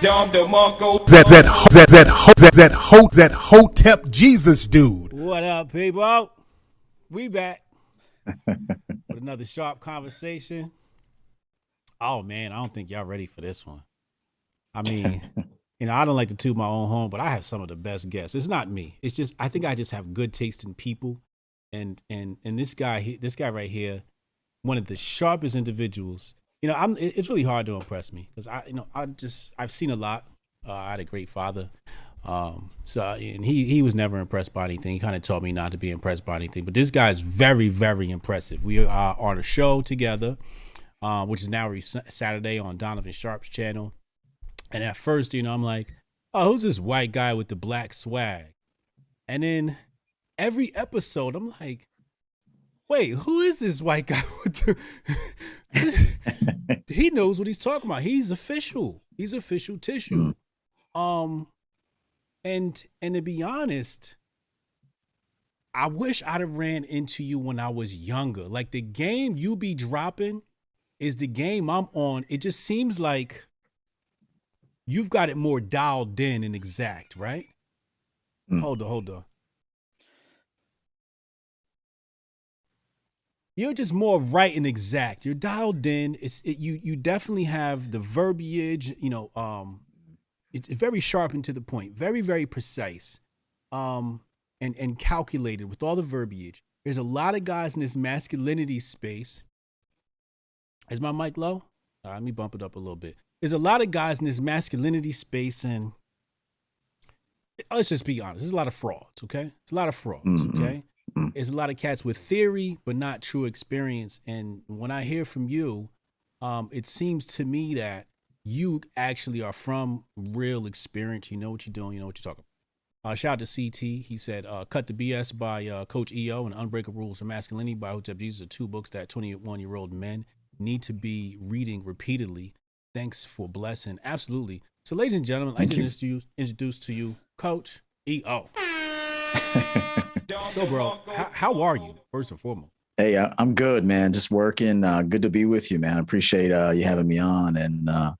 That Hotep Jesus dude. What up, people? We back with another sharp conversation. Oh man, I don't think y'all ready for this one. I mean, I don't like to toot my own horn, but I have some of the best guests. It's not me. It's just I think I just have good taste in people, and this guy right here, one of the sharpest individuals. It's really hard to impress me because I've seen a lot. I had a great father. And he was never impressed by anything. He kind of taught me not to be impressed by anything. But this guy is very, very impressive. We are on a show together, which is now every Saturday on Donovan Sharp's channel. And at first, I'm like, oh, who's this white guy with the black swag? And then every episode, I'm like, wait, who is this white guy with the... He knows what he's talking about. He's official. He's official tissue. And to be honest, I wish I'd have ran into you when I was younger. Like the game you be dropping is the game I'm on. It just seems like you've got it more dialed in and exact, right? Hold on. You're just more right and exact. You're dialed in. You definitely have the verbiage, it's very sharp and to the point, very, very precise, and calculated with all the verbiage. There's a lot of guys in this masculinity space. Is my mic low? Let me bump it up a little bit. There's a lot of guys in this masculinity space, and let's just be honest, there's a lot of frauds, okay? It's a lot of frauds, okay? There's a lot of cats with theory, but not true experience. And when I hear from you, it seems to me that you actually are from real experience. You know what you're doing. You know what you're talking about. Shout out to CT. He said, Cut the BS by Coach EO and Unbreakable Rules for Masculinity by Hotep Jesus are two books that 21-year-old men need to be reading repeatedly. Thanks for blessing. Absolutely. So, ladies and gentlemen, I'd like to introduce to you Coach EO. So, bro, how are you, first and foremost? Hey, I'm good, man. Just working. Good to be with you, man. I appreciate you having me on. And I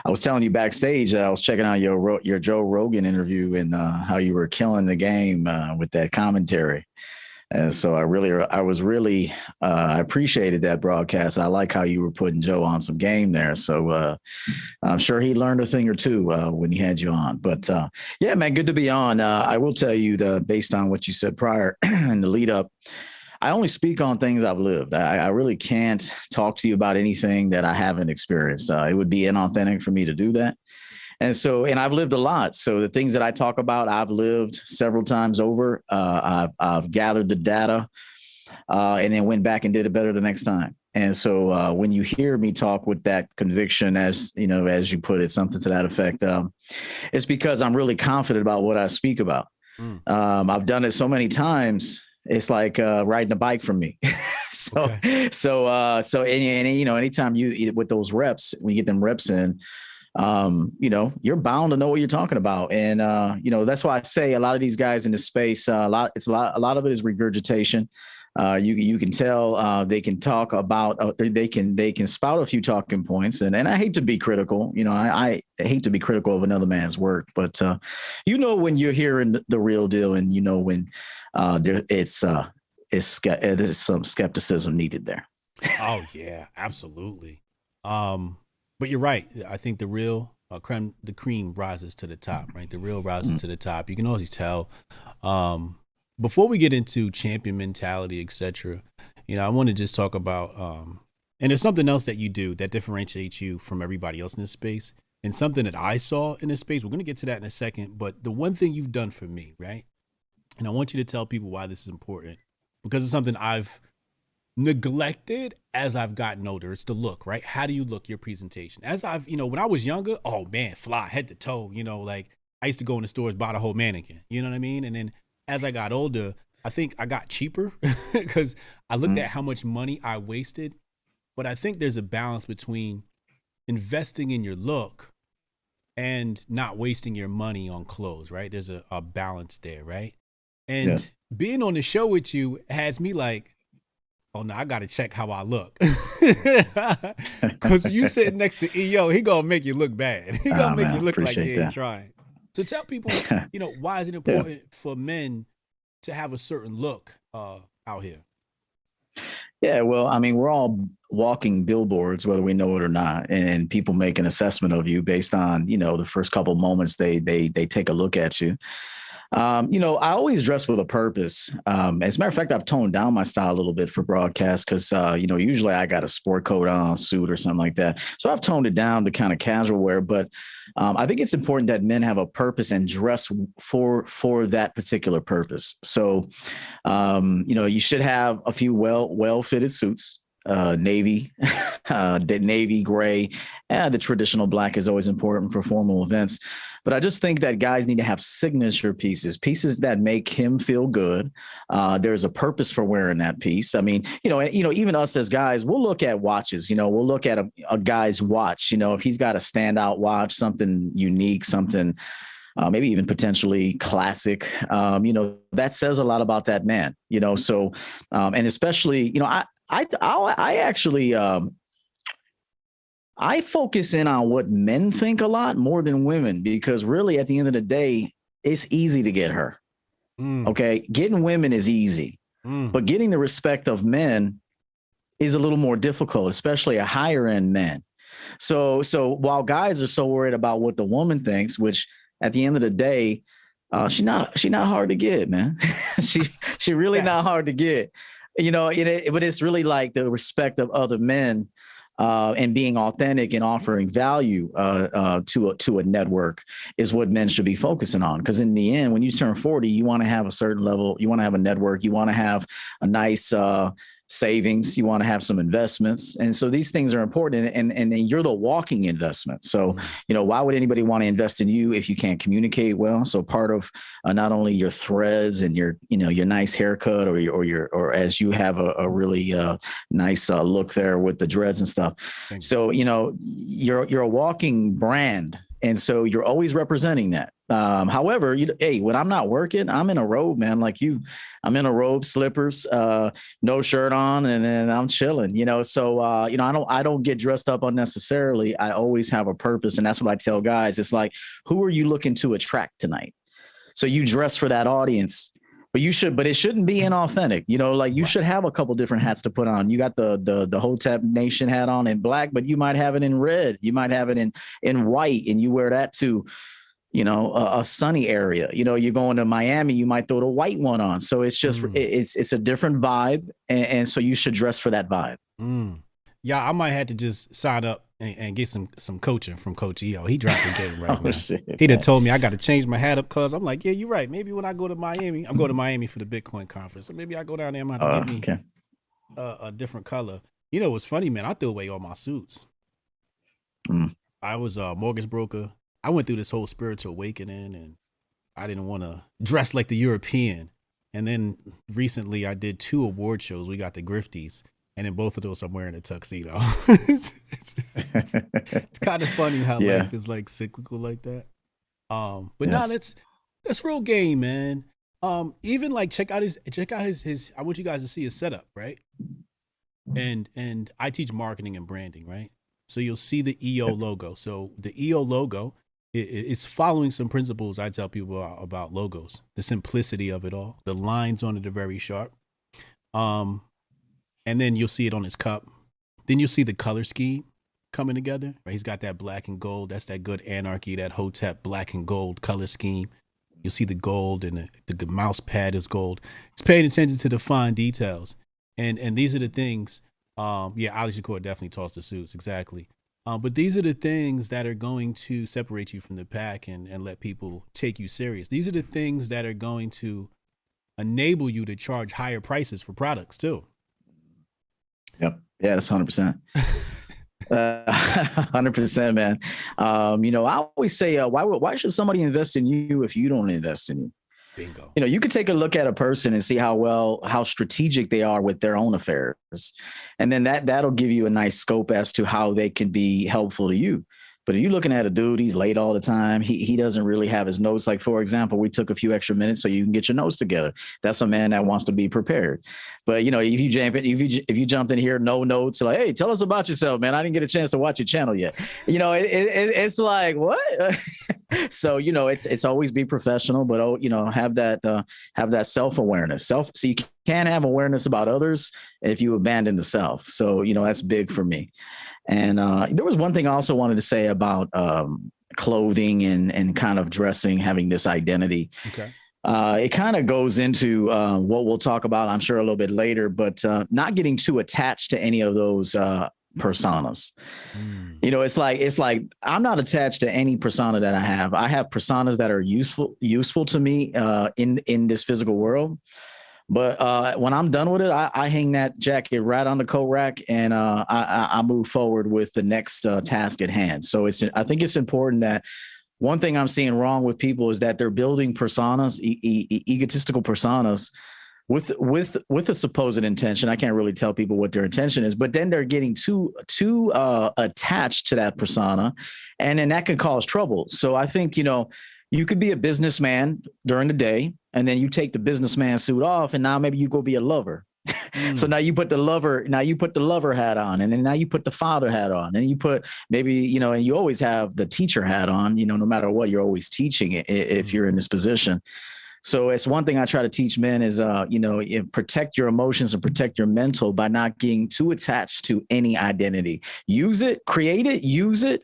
was telling you backstage, I was checking out your Joe Rogan interview and how you were killing the game with that commentary. And so I appreciated that broadcast. I like how you were putting Joe on some game there. So I'm sure he learned a thing or two when he had you on. But yeah, man, good to be on. I will tell you based on what you said prior in the lead up, I only speak on things I've lived. I really can't talk to you about anything that I haven't experienced. It would be inauthentic for me to do that. And I've lived a lot. So the things that I talk about, I've lived several times over. I've gathered the data and then went back and did it better the next time. And so when you hear me talk with that conviction, as you put it, something to that effect, it's because I'm really confident about what I speak about. I've done it so many times. It's like riding a bike for me. Anytime you with those reps, when you get them reps in, you're bound to know what you're talking about. And, that's why I say a lot of these guys in this space, a lot of it is regurgitation. You can tell they can talk about, they can spout a few talking points. And I hate to be critical, I hate to be critical of another man's work, but when you're hearing the real deal and when there is some skepticism needed there. Oh yeah, absolutely. But you're right. I think the real the cream rises to the top, right? The real rises to the top. You can always tell. Before we get into champion mentality, etc., I want to just talk about, and there's something else that you do that differentiates you from everybody else in this space, and something that I saw in this space. We're going to get to that in a second, but the one thing you've done for me, right? And I want you to tell people why this is important, because it's something I've neglected as I've gotten older. It's the look, right? How do you look, your presentation? As I've, when I was younger, oh man, fly head to toe, like I used to go in the stores, buy the whole mannequin, you know what I mean? And then as I got older, I think I got cheaper because I looked at how much money I wasted. But I think there's a balance between investing in your look and not wasting your money on clothes, right? There's a balance there, right? And being on the show with you has me like, oh no, I gotta check how I look. Cause you sitting next to EO, he gonna make you look bad. He gonna Oh, make man, you look like you appreciate ain't that. trying. So tell people, why is it Yeah. important for men to have a certain look out here? Yeah, well, I mean, we're all walking billboards, whether we know it or not, and people make an assessment of you based on, the first couple moments they take a look at you. I always dress with a purpose. As a matter of fact, I've toned down my style a little bit for broadcast because, usually I got a sport coat on, suit or something like that. So I've toned it down to kind of casual wear. But I think it's important that men have a purpose and dress for that particular purpose. So, you should have a few well-fitted suits. Navy, the navy gray, and the traditional black is always important for formal events. But I just think that guys need to have signature pieces that make him feel good. There's a purpose for wearing that piece. I mean, even us as guys, we'll look at watches. We'll look at a guy's watch. If he's got a standout watch, something unique, something maybe even potentially classic, that says a lot about that man. So and especially, I actually I focus in on what men think a lot more than women, because really at the end of the day, it's easy to get her. Okay. Getting women is easy, but getting the respect of men is a little more difficult, especially a higher end man. So while guys are so worried about what the woman thinks, which at the end of the day, she not hard to get, man. she really not hard to get. But it's really like the respect of other men and being authentic and offering value to a network is what men should be focusing on. Because in the end, when you turn 40, you want to have a certain level, you want to have a network, you want to have a nice savings, you want to have some investments. And so these things are important, and you're the walking investment. So, why would anybody want to invest in you if you can't communicate well? So part of not only your threads and your nice haircut or as you have a really nice look there with the dreads and stuff. So, you're a walking brand. And so you're always representing that. However, when I'm not working, I'm in a robe, man, like you. I'm in a robe, slippers, no shirt on, and then I'm chilling, So, I don't get dressed up unnecessarily. I always have a purpose. And that's what I tell guys. It's like, who are you looking to attract tonight? So you dress for that audience. But it shouldn't be inauthentic. You should have a couple different hats to put on. You got the Hotep Nation hat on in black, but you might have it in red. You might have it in white, and you wear that to, a sunny area. You're going to Miami, you might throw the white one on. So it's just it's a different vibe, and so you should dress for that vibe. Yeah, I might have to just sign up and get some coaching from Coach EO. He dropped the game right now. Shit, he done told me I got to change my hat up, cause I'm like, yeah, you're right. Maybe when I go to Miami, I'm going to Miami for the Bitcoin conference. So maybe I go down there, I'm going to have to get me a different color. What's funny, man? I threw away all my suits. I was a mortgage broker. I went through this whole spiritual awakening, and I didn't want to dress like the European. And then recently I did 2 award shows. We got the Grifties. And in both of those, I'm wearing a tuxedo. It's kind of funny how life is like cyclical like that. That's real game, man. Even like check out his. I want you guys to see his setup, right? And I teach marketing and branding, right? So you'll see the EO logo. So the EO logo it's following some principles I tell people about logos. The simplicity of it all. The lines on it are very sharp. And then you'll see it on his cup. Then you'll see the color scheme coming together. Right? He's got that black and gold. That's that good anarchy, that Hotep black and gold color scheme. You'll see the gold, and the mouse pad is gold. It's paying attention to the fine details. And these are the things. Alex Shakur definitely tossed the suits, exactly. But these are the things that are going to separate you from the pack and let people take you serious. These are the things that are going to enable you to charge higher prices for products too. Yep. Yeah, that's 100%. 100%, man. I always say, why should somebody invest in you if you don't invest in you? Bingo. You can take a look at a person and see how strategic they are with their own affairs. And then that'll give you a nice scope as to how they can be helpful to you. But if you're looking at a dude, he's late all the time. He doesn't really have his notes. Like, for example, we took a few extra minutes so you can get your notes together. That's a man that wants to be prepared. But, you know, if you jumped in here, no notes, like, hey, tell us about yourself, man. I didn't get a chance to watch your channel yet. You know, it's like, what? So, you know, it's always be professional, but, you know, have that self-awareness. So you can't have awareness about others if you abandon the self. So, you know, that's big for me. And there was one thing I also wanted to say about clothing and kind of dressing, having this identity. Okay. It kind of goes into what we'll talk about, I'm sure, a little bit later, but not getting too attached to any of those personas. You know, it's like I'm not attached to any persona that I have. I have personas that are useful to me in this physical world. But when I'm done with it, I hang that jacket right on the coat rack, and I move forward with the next task at hand. So I think it's important that one thing I'm seeing wrong with people is that they're building personas, egotistical personas, with a supposed intention. I can't really tell people what their intention is, but then they're getting too attached to that persona, and then that can cause trouble. So I think, you know, you could be a businessman during the day, and then you take the businessman suit off, and now maybe you go be a lover. So now you put the lover hat on, and then now you put the father hat on, and you put maybe, you know, and you always have the teacher hat on, you know, no matter what, you're always teaching if you're in this position. So it's one thing I try to teach men is, you know, protect your emotions and protect your mental by not getting too attached to any identity. Use it, create it, use it,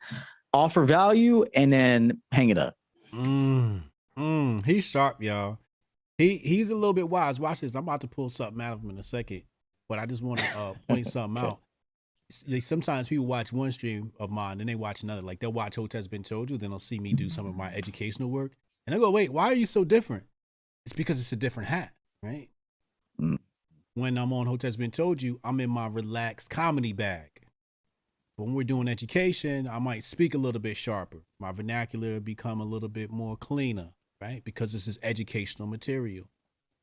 offer value, and then hang it up. He's sharp, y'all. He's a little bit wise. Watch this. I'm about to pull something out of him in a second, but I just want to point something out. Sometimes people watch one stream of mine, then they watch another. Like, they'll watch Hotep's Been Told You, then they'll see me do some of my educational work, and they'll go, "Wait, why are you so different?" It's because it's a different hat, right? When I'm on Hotep's Been Told You, I'm in my relaxed comedy bag. When we're doing education, I might speak a little bit sharper. My vernacular become a little bit more cleaner, right? Because this is educational material.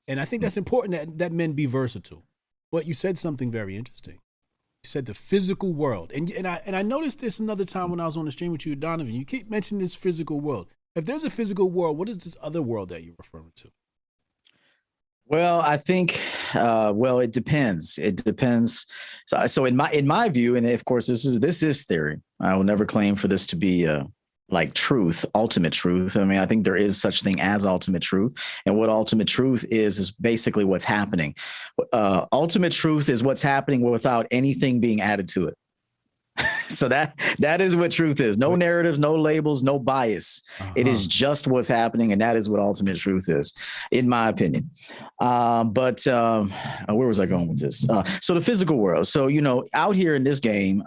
And I think that's important that men be versatile. But you said something very interesting. You said the physical world. And I noticed this another time when I was on the stream with you, Donovan. You keep mentioning this physical world. If there's a physical world, what is this other world that you're referring to? Well, I think, it depends. It depends. So in my view, and of course, this is theory. I will never claim for this to be like truth, ultimate truth. I mean, I think there is such thing as ultimate truth. And what ultimate truth is basically what's happening. Ultimate truth is what's happening without anything being added to it. So that is what truth is. No narratives, no labels, no bias. It is just what's happening. And that is what ultimate truth is, in my opinion. But where was I going with this? So the physical world. So, you know, out here in this game,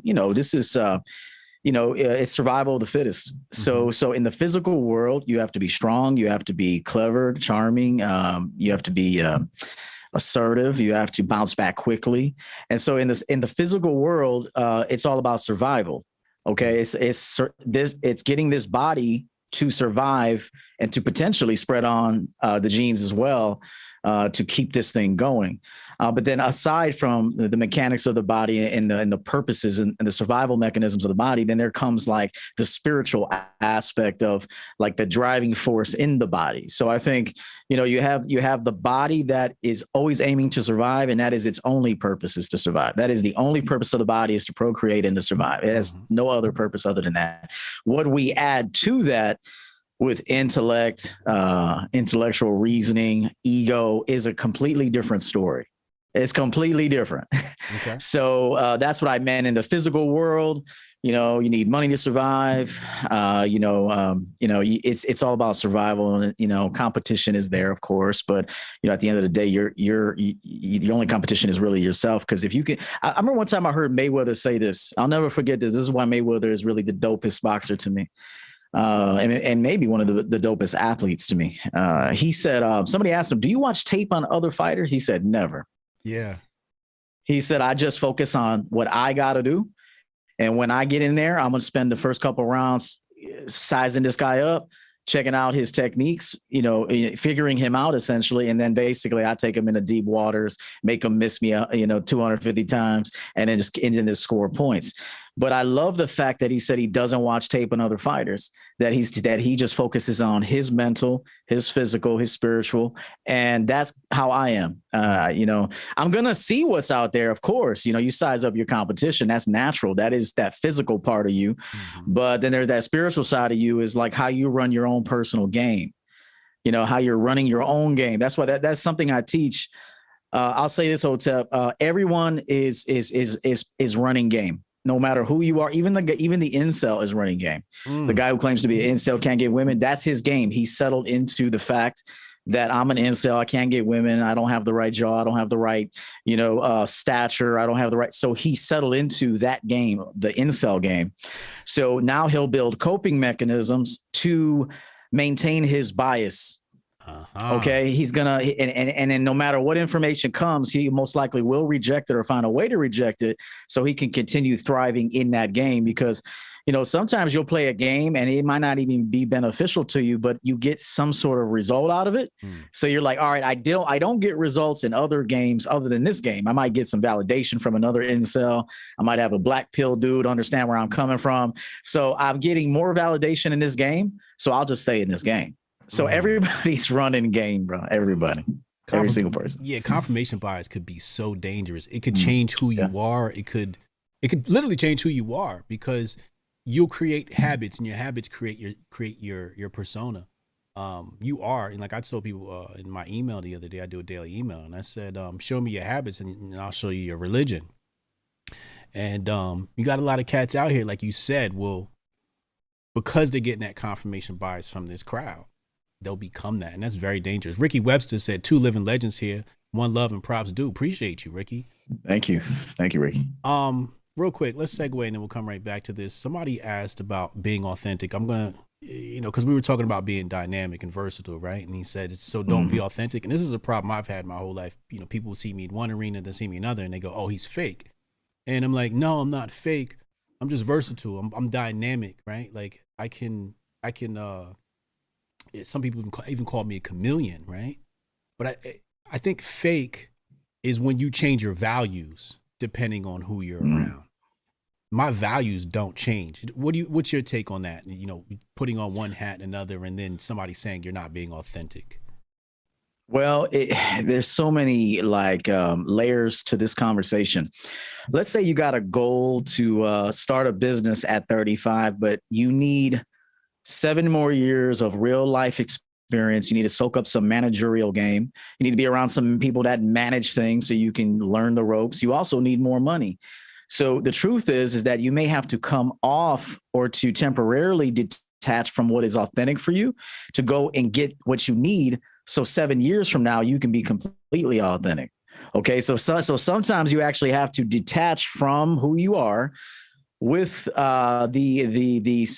you know, this is, you know, it's survival of the fittest. So in the physical world, you have to be strong. You have to be clever, charming. You have to be assertive. You have to bounce back quickly. And so in the physical world, it's all about survival. Okay. It's getting this body to survive and to potentially spread on the genes as well, to keep this thing going. But then aside from the mechanics of the body and the purposes and the survival mechanisms of the body, then there comes like the spiritual aspect of like the driving force in the body. So I think, you know, you have the body that is always aiming to survive, and that is its only purpose is to survive. That is the only purpose of the body, is to procreate and to survive. It has no other purpose other than that. What we add to that with intellect, intellectual reasoning, ego is a completely different story. It's completely different. Okay. So that's what I meant in the physical world. You know, you need money to survive. It's all about survival, and you know, competition is there, of course. But you know, at the end of the day, the only competition is really yourself. Because if you can, I remember one time I heard Mayweather say this. I'll never forget this. This is why Mayweather is really the dopest boxer to me. And maybe one of the dopest athletes to me. He said, somebody asked him, "Do you watch tape on other fighters?" He said, "Never." Yeah. He said, "I just focus on what I got to do. And when I get in there, I'm going to spend the first couple of rounds sizing this guy up, checking out his techniques, you know, figuring him out essentially. And then basically I take him into deep waters, make him miss me, 250 times, and then just score points." But I love the fact that he said he doesn't watch tape on other fighters, that he just focuses on his mental, his physical, his spiritual. And that's how I am. I'm going to see what's out there. Of course, you size up your competition. That's natural. That is that physical part of you. Mm-hmm. But then there's that spiritual side of you, is like how you run your own personal game, how you're running your own game. That's why that's something I teach. I'll say this, Hotep, everyone is running game. No matter who you are, even the incel is running game. The guy who claims to be an incel can't get women. That's his game. He's settled into the fact that I'm an incel. I can't get women. I don't have the right jaw. I don't have the right, stature. I don't have the right. So he settled into that game, the incel game. So now he'll build coping mechanisms to maintain his bias. Okay, he's gonna and no matter what information comes, he most likely will reject it or find a way to reject it so he can continue thriving in that game. Because sometimes you'll play a game and it might not even be beneficial to you, but you get some sort of result out of it. So you're like, all right, I don't get results in other games other than this game. I might get some validation from another incel. I might have a black pill dude understand where I'm coming from. So I'm getting more validation in this game, so I'll just stay in this game. So everybody's running game, bro. Everybody, every single person. Yeah, confirmation bias could be so dangerous. It could change who you are. It could literally change who you are, because you'll create habits, and your habits create your persona. You are, and like I told people in my email the other day, I do a daily email, and I said, show me your habits, and I'll show you your religion. And you got a lot of cats out here, like you said, because they're getting that confirmation bias from this crowd, they'll become that. And that's very dangerous. Ricky Webster said, 2 living legends here. One love and props due. Appreciate you, Ricky. Thank you, Ricky. Real quick, let's segue and then we'll come right back to this. Somebody asked about being authentic. I'm going to, because we were talking about being dynamic and versatile, right? And he said, so don't be authentic. And this is a problem I've had my whole life. People see me in one arena, then see me in another, and they go, oh, he's fake. And I'm like, no, I'm not fake. I'm just versatile. I'm dynamic, right? Like I can, some people even call me a chameleon, right? But I think fake is when you change your values depending on who you're around. My values don't change. What's your take on that? Putting on one hat and another, and then somebody saying you're not being authentic. Well, there's so many layers to this conversation. Let's say you got a goal to start a business at 35, but you need 7 more years of real life experience. You need to soak up some managerial game. You need to be around some people that manage things so you can learn the ropes. You also need more money. So the truth is that you may have to come off or to temporarily detach from what is authentic for you to go and get what you need. So 7 years from now, you can be completely authentic. Okay. So sometimes you actually have to detach from who you are with the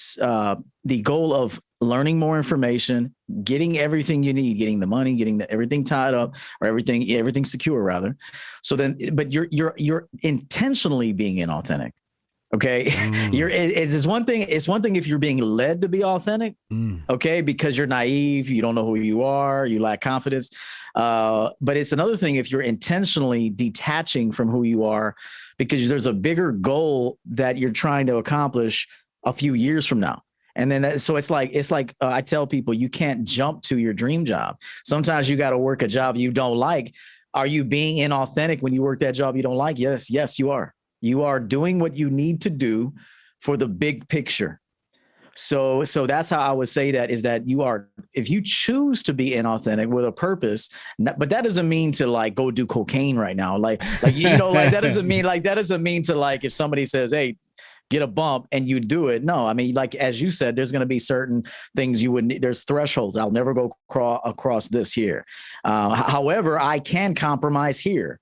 goal of learning more information, getting everything you need, getting the money, getting everything tied up, or everything secure rather. So then, but you're intentionally being inauthentic. Okay. It's one thing if you're being led to be authentic. Okay. Because you're naive, you don't know who you are, you lack confidence. But it's another thing if you're intentionally detaching from who you are, because there's a bigger goal that you're trying to accomplish a few years from now. And then so it's like I tell people, you can't jump to your dream job. Sometimes you got to work a job you don't like. Are you being inauthentic when you work that job you don't like? Yes, you are. You are doing what you need to do for the big picture. So that's how I would say that is that you are, if you choose to be inauthentic with a purpose, but that doesn't mean to go do cocaine right now. That doesn't mean to if somebody says, hey, get a bump and you do it. No, I mean, as you said, there's going to be certain things you would need. There's thresholds. I'll never go across this here. However, I can compromise here.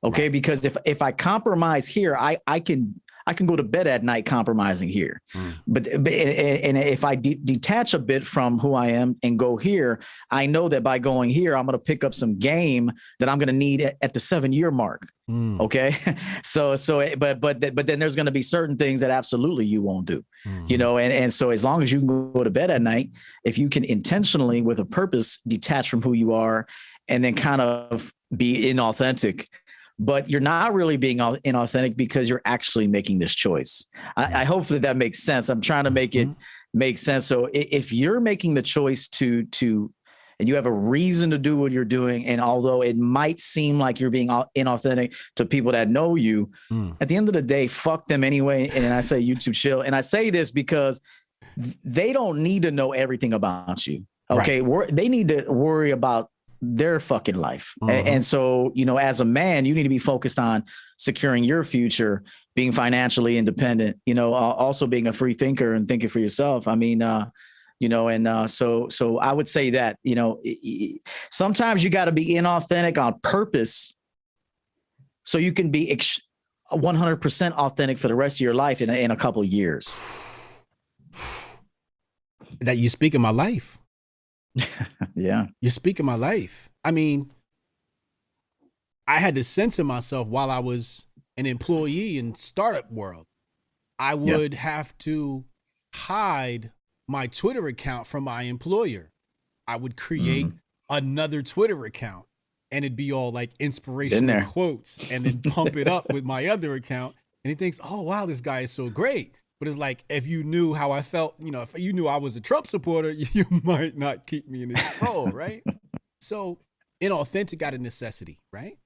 Okay. Because if I compromise here, I can go to bed at night compromising here. But if I detach a bit from who I am and go here, I know that by going here, I'm going to pick up some game that I'm going to need at the 7-year mark. Okay. But then there's going to be certain things that absolutely you won't do, and so as long as you can go to bed at night, if you can intentionally with a purpose, detach from who you are and then kind of be inauthentic, but you're not really being inauthentic because you're actually making this choice. I hope that makes sense. I'm trying to make it make sense. So if you're making the choice to and you have a reason to do what you're doing, and although it might seem like you're being inauthentic to people that know you, at the end of the day, fuck them anyway. And I say YouTube chill. And I say this because they don't need to know everything about you. Okay. Right. They need to worry about their fucking life. And so, you know, as a man, you need to be focused on securing your future, being financially independent, you know, also being a free thinker and thinking for yourself. I mean, you know, and so I would say that, you know, sometimes you got to be inauthentic on purpose so you can be 100% authentic for the rest of your life in a couple of years. That you speak in my life. Yeah. You're speaking my life. I mean, I had to censor myself while I was an employee in startup world. I would have to hide my Twitter account from my employer. I would create another Twitter account and it'd be all like inspirational quotes and then pump it up with my other account. And he thinks, oh, wow, this guy is so great. But it's like, if you knew how I felt, you know, if you knew I was a Trump supporter, you might not keep me in this role, right? So inauthentic out of necessity, right?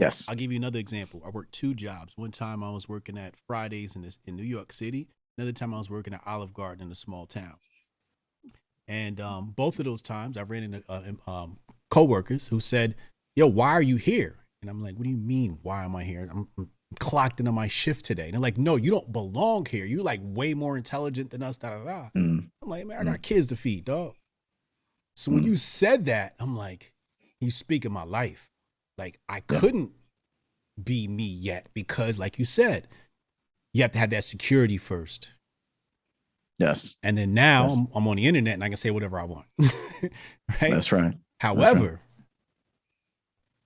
Yes. I'll give you another example. I worked 2 jobs. One time I was working at Fridays in New York City. Another time I was working at Olive Garden in a small town. And both of those times I ran into coworkers who said, yo, why are you here? And I'm like, what do you mean, why am I here? I'm clocked into my shift today. And they're like, no, you don't belong here. You're like way more intelligent than us, I'm like, man, I got kids to feed, dog. So when you said that, I'm like, you speak in my life. Like I couldn't be me yet because like you said, you have to have that security first. Yes. And then now I'm on the internet and I can say whatever I want. Right? That's right. However,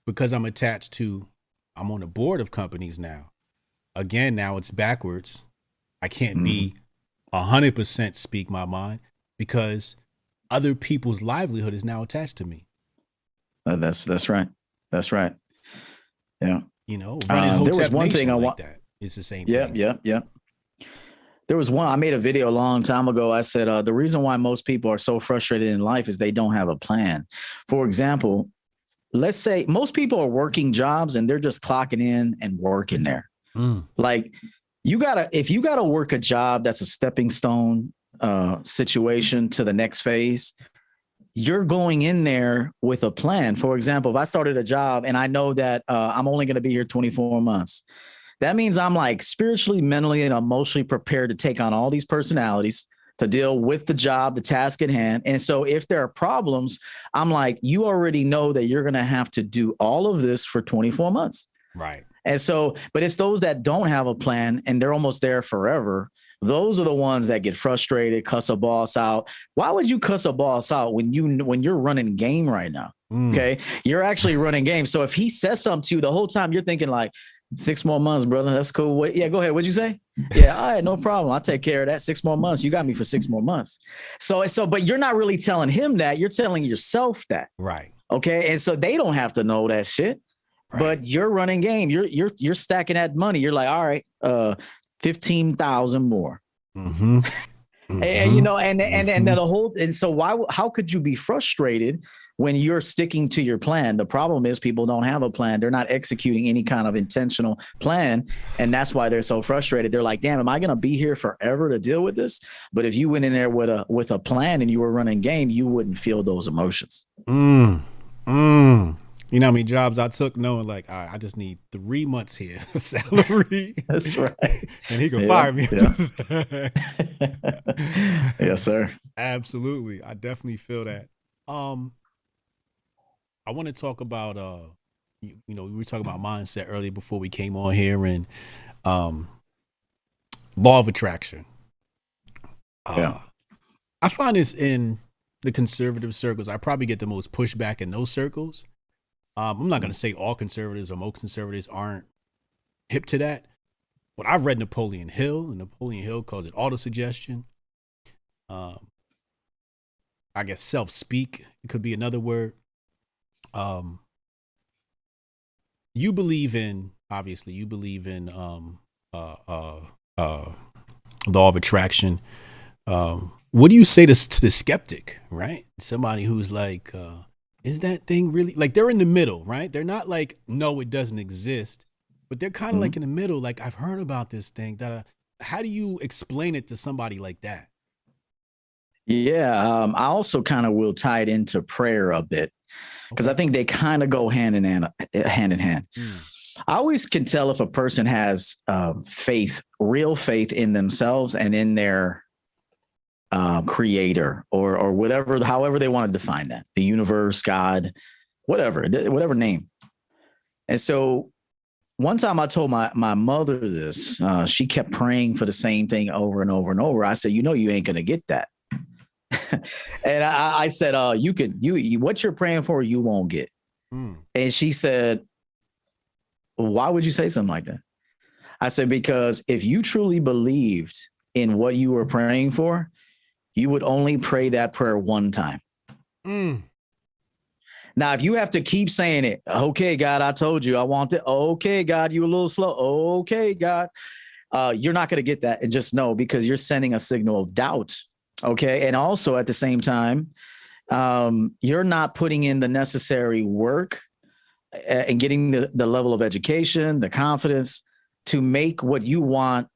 because I'm on the board of companies now. Again, now it's backwards. I can't be 100% speak my mind because other people's livelihood is now attached to me. That's right. That's right. Yeah. You know, running Hotep there was one thing I want. Like that. It's the same thing. Yeah. There was one, I made a video a long time ago. I said, the reason why most people are so frustrated in life is they don't have a plan. For example, let's say most people are working jobs and they're just clocking in and working there. Like if you gotta work a job that's a stepping stone situation to the next phase, you're going in there with a plan. For example, if I started a job and I know that I'm only going to be here 24 months, that means I'm like spiritually, mentally, and emotionally prepared to take on all these personalities to deal with the job, the task at hand. And so if there are problems, I'm like, you already know that you're going to have to do all of this for 24 months. Right. And so, but it's those that don't have a plan and they're almost there forever. Those are the ones that get frustrated, cuss a boss out. Why would you cuss a boss out when you're running game right now? Okay. You're actually running game. So if he says something to you the whole time, you're thinking like 6 more months, brother. That's cool. Wait, yeah, go ahead. What'd you say? Yeah. All right. No problem. I'll take care of that. 6 more months. You got me for 6 more months. So, but you're not really telling him that. You're telling yourself that. Right. Okay. And so they don't have to know that shit. Right. But you're running game. You're stacking that money. You're like, all right, 15,000 more. And you know, and then the whole, and so how could you be frustrated when you're sticking to your plan? The problem is people don't have a plan. They're not executing any kind of intentional plan. And that's why they're so frustrated. They're like, damn, am I going to be here forever to deal with this? But if you went in there with a plan and you were running game, you wouldn't feel those emotions. You know how many jobs I took knowing like, all right, I just need 3 months here salary. That's right. And he can fire me. Yes, sir. Absolutely. I definitely feel that. I want to talk about, you know, we were talking about mindset earlier before we came on here and law of attraction. I find this in the conservative circles. I probably get the most pushback in those circles. I'm not going to say all conservatives or most conservatives aren't hip to that, but I've read Napoleon Hill, and Napoleon Hill calls it autosuggestion. I guess self-speak, it could be another word. you believe in, obviously, you believe in law of attraction. What do you say to the skeptic, right? Somebody who's like, is that thing really, like, they're in the middle, right? They're not like, no, it doesn't exist, but they're kind of like in the middle. Like, I've heard about this thing. How do you explain it to somebody like that? Yeah, I also kind of will tie it into prayer a bit because I think they kind of go hand in hand. Hand in hand. I always can tell if a person has faith, real faith in themselves and in their creator or whatever, however they want to define that, the universe, God, whatever name. And so one time I told my mother this, she kept praying for the same thing over and over and over. I said, you ain't going to get that. And I said, what you're praying for, you won't get. And she said, why would you say something like that? I said, because if you truly believed in what you were praying for, you would only pray that prayer one time. Now, if you have to keep saying it, okay, God, I told you I want it. Okay, God, you a little slow. Okay, God, you're not going to get that. And just know, because you're sending a signal of doubt. Okay. And also at the same time, you're not putting in the necessary work and getting the level of education, the confidence to make what you want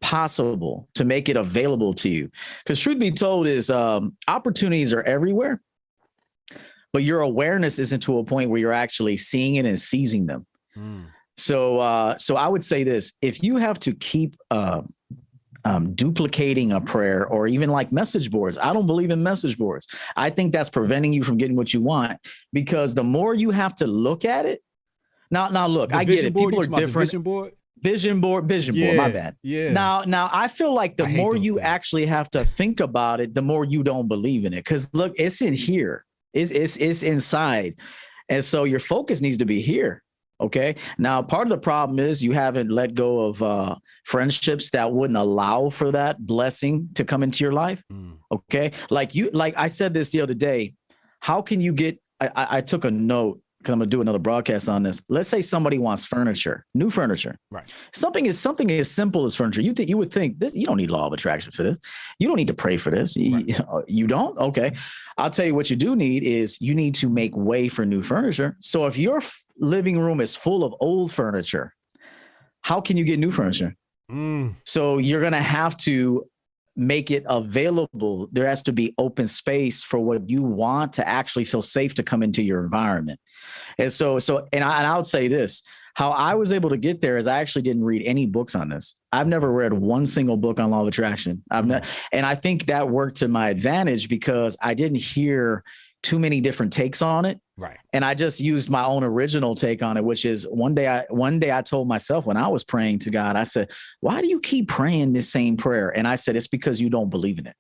possible, to make it available to you. Because truth be told is opportunities are everywhere, but your awareness isn't to a point where you're actually seeing it and seizing them. So I would say this: if you have to keep duplicating a prayer, or even like message boards. I don't believe in message boards. I think that's preventing you from getting what you want, because the more you have to look at it. Now look, I get it. People are different. Vision board, my bad. Yeah. Now I feel like the more you actually have to think about it, the more you don't believe in it. Cause look, it's in here. It's inside. And so your focus needs to be here. Okay. Now, part of the problem is you haven't let go of friendships that wouldn't allow for that blessing to come into your life. Okay. Like I said this the other day, how can you get, I took a note because I'm going to do another broadcast on this. Let's say somebody wants furniture, new furniture, right? Something as simple as furniture. You would think this, you don't need law of attraction for this. You don't need to pray for this. Right. You don't. Okay. I'll tell you what you do need is you need to make way for new furniture. So if your living room is full of old furniture, how can you get new furniture? So you're going to have to make it available. There has to be open space for what you want to actually feel safe to come into your environment. And I would say this, how I was able to get there is I actually didn't read any books on this. I've never read one single book on law of attraction. And I think that worked to my advantage because I didn't hear too many different takes on it. Right. And I just used my own original take on it, which is one day I told myself when I was praying to God, I said, why do you keep praying this same prayer? And I said, it's because you don't believe in it.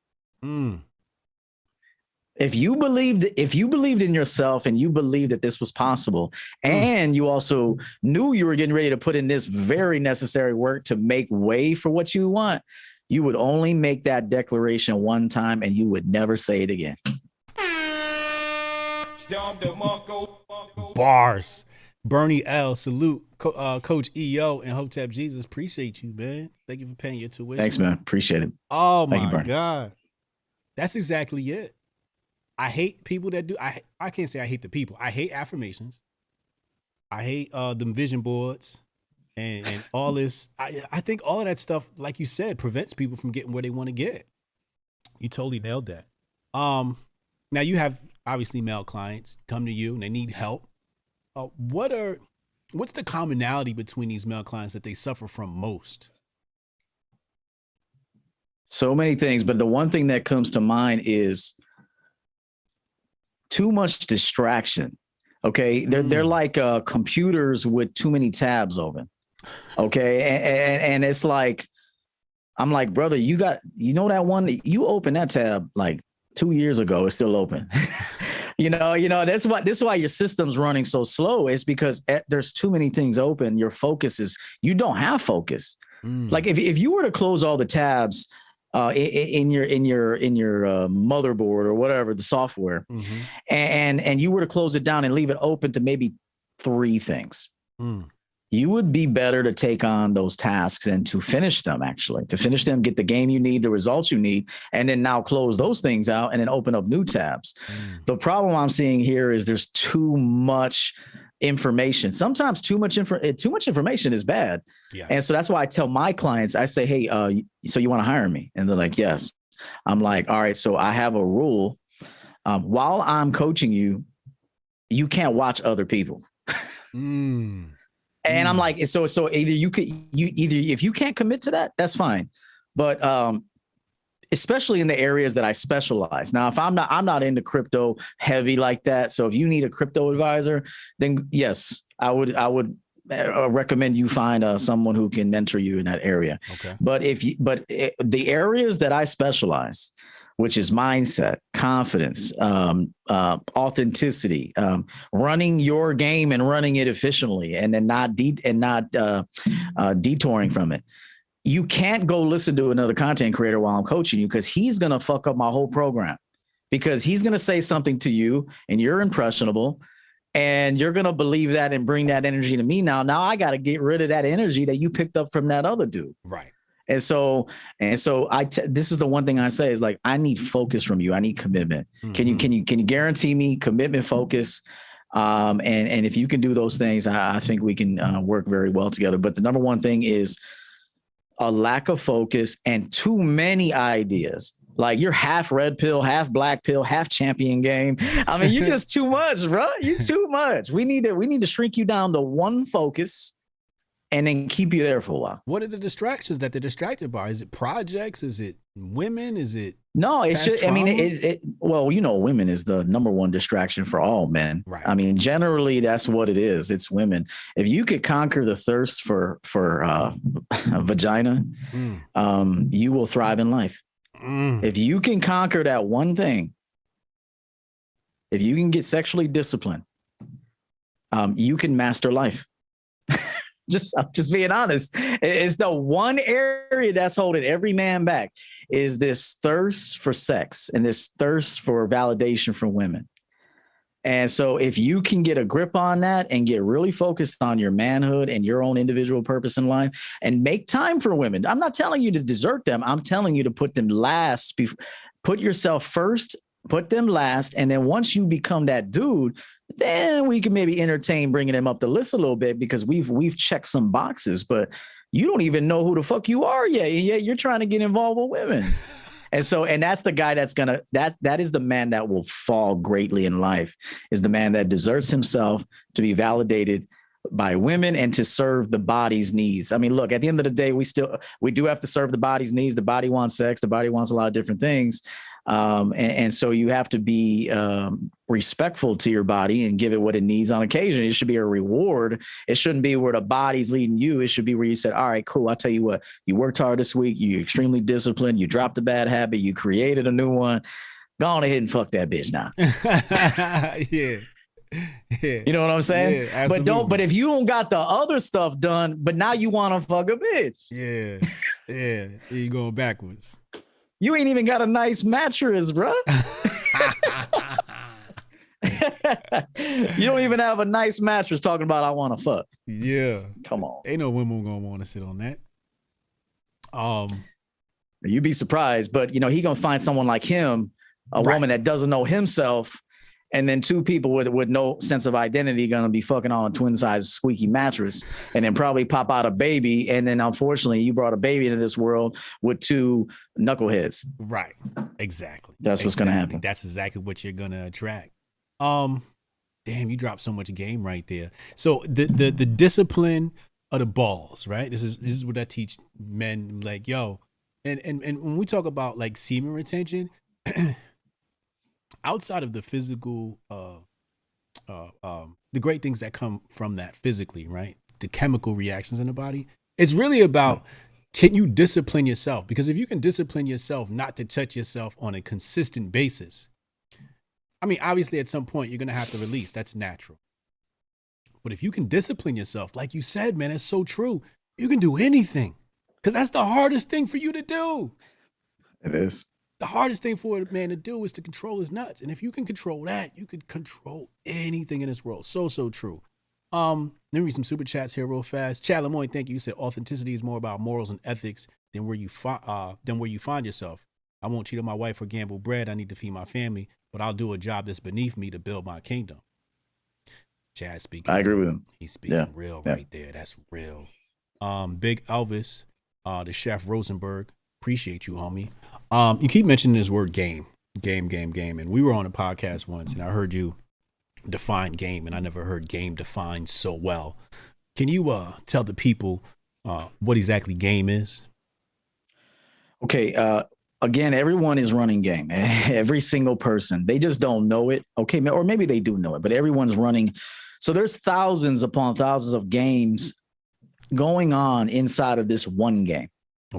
If you believed in yourself and you believed that this was possible, and you also knew you were getting ready to put in this very necessary work to make way for what you want, you would only make that declaration one time and you would never say it again. Bars. Bernie L, salute. Coach EO and Hotep Jesus, appreciate you, man. Thank you for paying your tuition. Thanks, man. Appreciate it. Oh, my God. That's exactly it. I hate people that do. I can't say I hate the people. I hate affirmations. I hate them vision boards and all this. I think all of that stuff, like you said, prevents people from getting where they want to get. You totally nailed that. Now you have obviously male clients come to you and they need help. What's the commonality between these male clients that they suffer from most? So many things, but the one thing that comes to mind is too much distraction. Okay. They're like computers with too many tabs open. Okay. And it's like, I'm like, brother, that one, you opened that tab like 2 years ago, it's still open. This is why your system's running so slow. It's because there's too many things open. Your focus you don't have focus. Like if you were to close all the tabs in your motherboard or whatever, the software, and you were to close it down and leave it open to maybe 3 things, You would be better to take on those tasks and to finish them, get the game you need, the results you need, and then now close those things out and then open up new tabs. The problem I'm seeing here is there's too much information. Sometimes too much information is bad. Yes. And so that's why I tell my clients, I say, hey, so you want to hire me? And they're like, yes. I'm like, all right, so I have a rule. While I'm coaching you, you can't watch other people. And I'm like, so either if you can't commit to that, that's fine. But especially in the areas that I specialize. Now, if I'm not into crypto heavy like that. So if you need a crypto advisor, then yes, I would recommend you find someone who can mentor you in that area. Okay. But the areas that I specialize, which is mindset, confidence, authenticity, running your game and running it efficiently, and then not detouring from it. You can't go listen to another content creator while I'm coaching you, because he's going to fuck up my whole program, because he's going to say something to you and you're impressionable and you're going to believe that and bring that energy to me. Now I got to get rid of that energy that you picked up from that other dude. Right. And so this is the one thing I say is like, I need focus from you. I need commitment. Can you guarantee me commitment, focus? And if you can do those things, I think we can work very well together. But the number one thing is a lack of focus and too many ideas. Like you're half red pill, half black pill, half champion game. I mean, you're just too much, bro. You're too much. We need to shrink you down to one focus and then keep you there for a while. What are the distractions that they're distracted by? Is it projects? Is it women? Is it no? It's just. Trauma? I mean, well, women is the number one distraction for all men. Right. I mean, generally, that's what it is. It's women. If you could conquer the thirst for vagina, you will thrive in life. If you can conquer that one thing, if you can get sexually disciplined, you can master life. I'm just being honest. It's the one area that's holding every man back is this thirst for sex and this thirst for validation from women. And so if you can get a grip on that and get really focused on your manhood and your own individual purpose in life and make time for women, I'm not telling you to desert them. I'm telling you to put them last, put yourself first, put them last. And then once you become that dude, then we can maybe entertain bringing them up the list a little bit, because we've checked some boxes, but you don't even know who the fuck you are yet. Yeah, you're trying to get involved with women. And that's the guy that is the man that will fall greatly in life, is the man that deserts himself to be validated by women and to serve the body's needs. I mean, look, at the end of the day, we do have to serve the body's needs. The body wants sex. The body wants a lot of different things. And so you have to be respectful to your body and give it what it needs on occasion. It should be a reward. It shouldn't be where the body's leading you. It should be where you said, all right, cool. I'll tell you what, you worked hard this week. You're extremely disciplined. You dropped a bad habit. You created a new one. Go on ahead and fuck that bitch now. Yeah. You know what I'm saying? Yeah, but if you don't got the other stuff done, but now you want to fuck a bitch. Yeah. You're going backwards. You ain't even got a nice mattress, bro. You don't even have a nice mattress talking about I want to fuck. Yeah. Come on. Ain't no women gonna want to sit on that. You'd be surprised, but he gonna find someone like him, a woman that doesn't know himself, and then two people with no sense of identity gonna be fucking on a twin size squeaky mattress, and then probably pop out a baby, and then unfortunately you brought a baby into this world with two knuckleheads. Right. Exactly. That's what's gonna happen. That's exactly what you're gonna attract. Damn, you dropped so much game right there. So the discipline of the balls, right? This is what I teach men. Like, yo, and when we talk about like semen retention, outside of the physical, the great things that come from that physically, right? The chemical reactions in the body. It's really about, can you discipline yourself? Because if you can discipline yourself not to touch yourself on a consistent basis, I mean, obviously at some point you're going to have to release. That's natural. But if you can discipline yourself, like you said, man, it's so true. You can do anything, because that's the hardest thing for you to do. It is. The hardest thing for a man to do is to control his nuts. And if you can control that, you can control anything in this world. So true. Let me read some super chats here real fast. Chad Lemoyne, thank you. You said authenticity is more about morals and ethics than where you find yourself. I won't cheat on my wife or gamble bread. I need to feed my family, but I'll do a job that's beneath me to build my kingdom. Chad speaking. I agree with him. He's speaking real right there. That's real. Big Elvis, the chef Rosenberg. Appreciate you, homie. You keep mentioning this word game. And we were on a podcast once and I heard you define game, and I never heard game defined so well. Can you tell the people what exactly game is? Okay. Again, everyone is running game. Every single person. They just don't know it. Okay. Or maybe they do know it, but everyone's running. So there's thousands upon thousands of games going on inside of this one game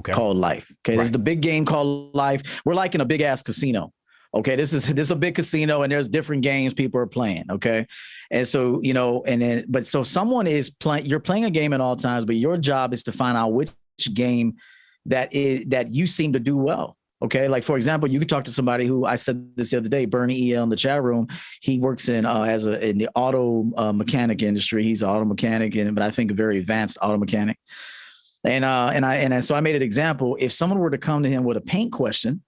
called life. Okay. Right. There's the big game called life. We're like in a big ass casino. Okay, this is a big casino and there's different games people are playing. Okay. And so, so someone is playing, you're playing a game at all times, but your job is to find out which game that you seem to do well. Okay. Like, for example, you could talk to somebody who, I said this the other day, Bernie EL in the chat room. He works in the auto mechanic industry. He's an auto mechanic, but I think a very advanced auto mechanic. So I made an example. If someone were to come to him with a paint question,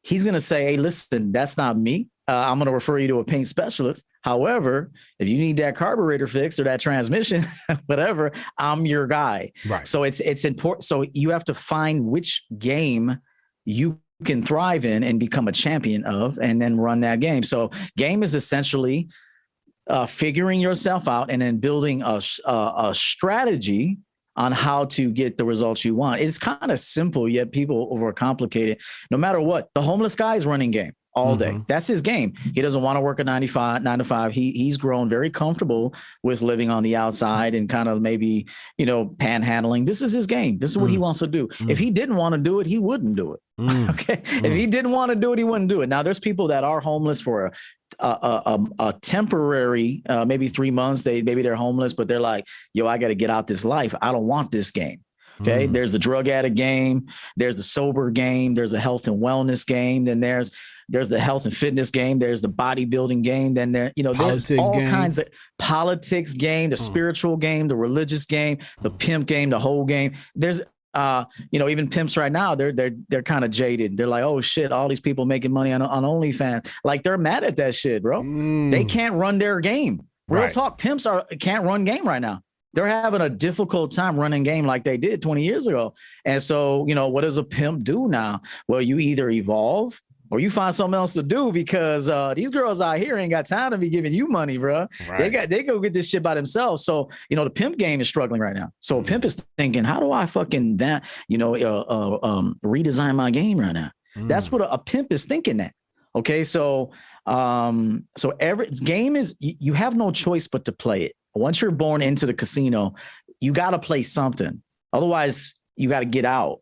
he's going to say, hey, listen, that's not me. I'm going to refer you to a paint specialist. However, if you need that carburetor fixed or that transmission, whatever, I'm your guy. Right. So it's important. So you have to find which game you can thrive in and become a champion of, and then run that game. So game is essentially figuring yourself out and then building a strategy on how to get the results you want. It's kind of simple, yet people overcomplicate it. No matter what, the homeless guy is running game all day. That's his game. He doesn't want to work a 9 to 5. He's grown very comfortable with living on the outside and kind of maybe, panhandling. This is his game. This is what he wants to do. If he didn't want to do it, he wouldn't do it. Okay. If he didn't want to do it, he wouldn't do it. Now there's people that are homeless for a temporary, maybe 3 months. Maybe they're homeless, but they're like, yo, I got to get out this life. I don't want this game. Okay. There's the drug addict game. There's the sober game. There's the health and wellness game. Then there's the health and fitness game. There's the bodybuilding game. Then there's all kinds of politics game, the spiritual game, the religious game, the pimp game, the whole game. There's, even pimps right now, they're kind of jaded. They're like, oh shit, all these people making money on OnlyFans. Like they're mad at that shit, bro. They can't run their game. Real talk, pimps can't run game right now. They're having a difficult time running game like they did 20 years ago. And so, what does a pimp do now? Well, you either evolve or you find something else to do, because these girls out here ain't got time to be giving you money, bro. Right. They go get this shit by themselves. So, the pimp game is struggling right now. So a pimp is thinking, how do I fucking redesign my game right now? That's what a pimp is thinking that. Okay. So every game is, you have no choice but to play it. Once you're born into the casino, you got to play something. Otherwise, you got to get out.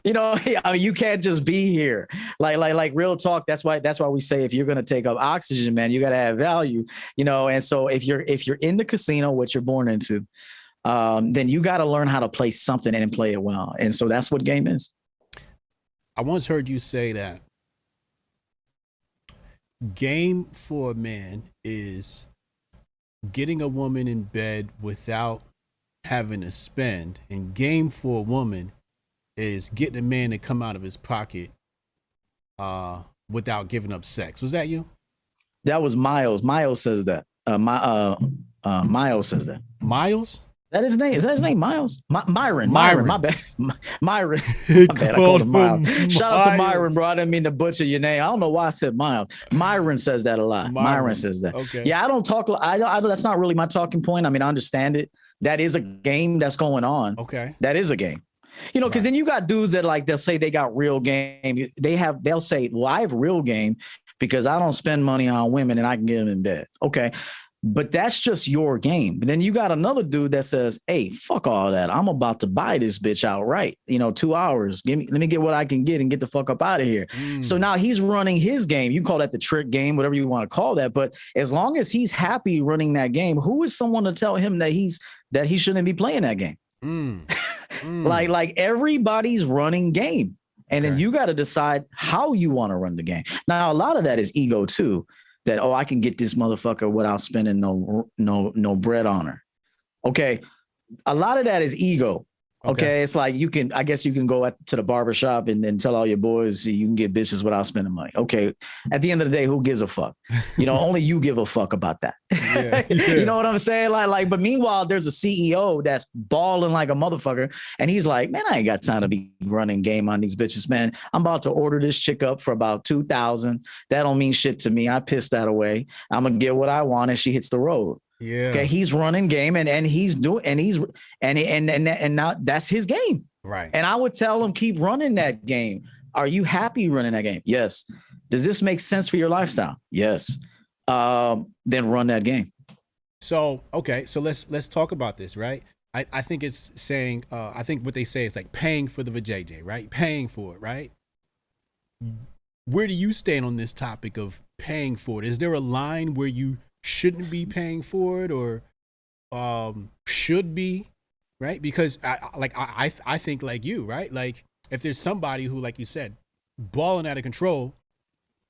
You can't just be here. Like real talk. That's why we say, if you're going to take up oxygen, man, you got to have value, And so if you're in the casino, what you're born into, then you got to learn how to play something and play it well. And so that's what game is. I once heard you say that game for a man is getting a woman in bed without having to spend, and game for a woman is getting a man to come out of his pocket without giving up sex. Was that you? That was Miles. Miles says that. Miles says that. Miles? That his name? Is that his name? Miles? Myron. My bad. Myron. My bad. I called him Miles. Shout out to Myron, bro. I didn't mean to butcher your name. I don't know why I said Miles. Myron says that a lot. Myron says that. Okay. Yeah, I don't talk. I that's not really my talking point. I mean, I understand it. That is a game that's going on. Okay. That is a game. Because then you got dudes that they'll say they got real game. They'll say, well, I have real game because I don't spend money on women and I can get them in bed. Okay. But that's just your game. But then you got another dude that says, hey, fuck all that. I'm about to buy this bitch outright. 2 hours. Let me get what I can get and get the fuck up out of here. So now he's running his game. You can call that the trick game, whatever you want to call that. But as long as he's happy running that game, who is someone to tell him that he shouldn't be playing that game? Like everybody's running game. And then you got to decide how you want to run the game. Now, a lot of that is ego too. That, I can get this motherfucker without spending no bread on her. Okay. A lot of that is ego. Okay. It's like I guess you can go to the barbershop and tell all your boys you can get bitches without spending money. Okay. At the end of the day, who gives a fuck? Only you give a fuck about that. Yeah. You know what I'm saying? But meanwhile, there's a CEO that's balling like a motherfucker. And he's like, man, I ain't got time to be running game on these bitches, man. I'm about to order this chick up for about 2,000. That don't mean shit to me. I pissed that away. I'm going to get what I want. And she hits the road. Yeah. Okay. He's running game and he's doing, and now that's his game. Right. And I would tell him, keep running that game. Are you happy running that game? Yes. Does this make sense for your lifestyle? Yes. Then run that game. So, okay. So let's talk about this, right? I think it's saying, I think what they say is like paying for the vajayjay, right? Paying for it, right? Where do you stand on this topic of paying for it? Is there a line where you shouldn't be paying for it or should be, right? Because I think like you, right? Like if there's somebody who, like you said, balling out of control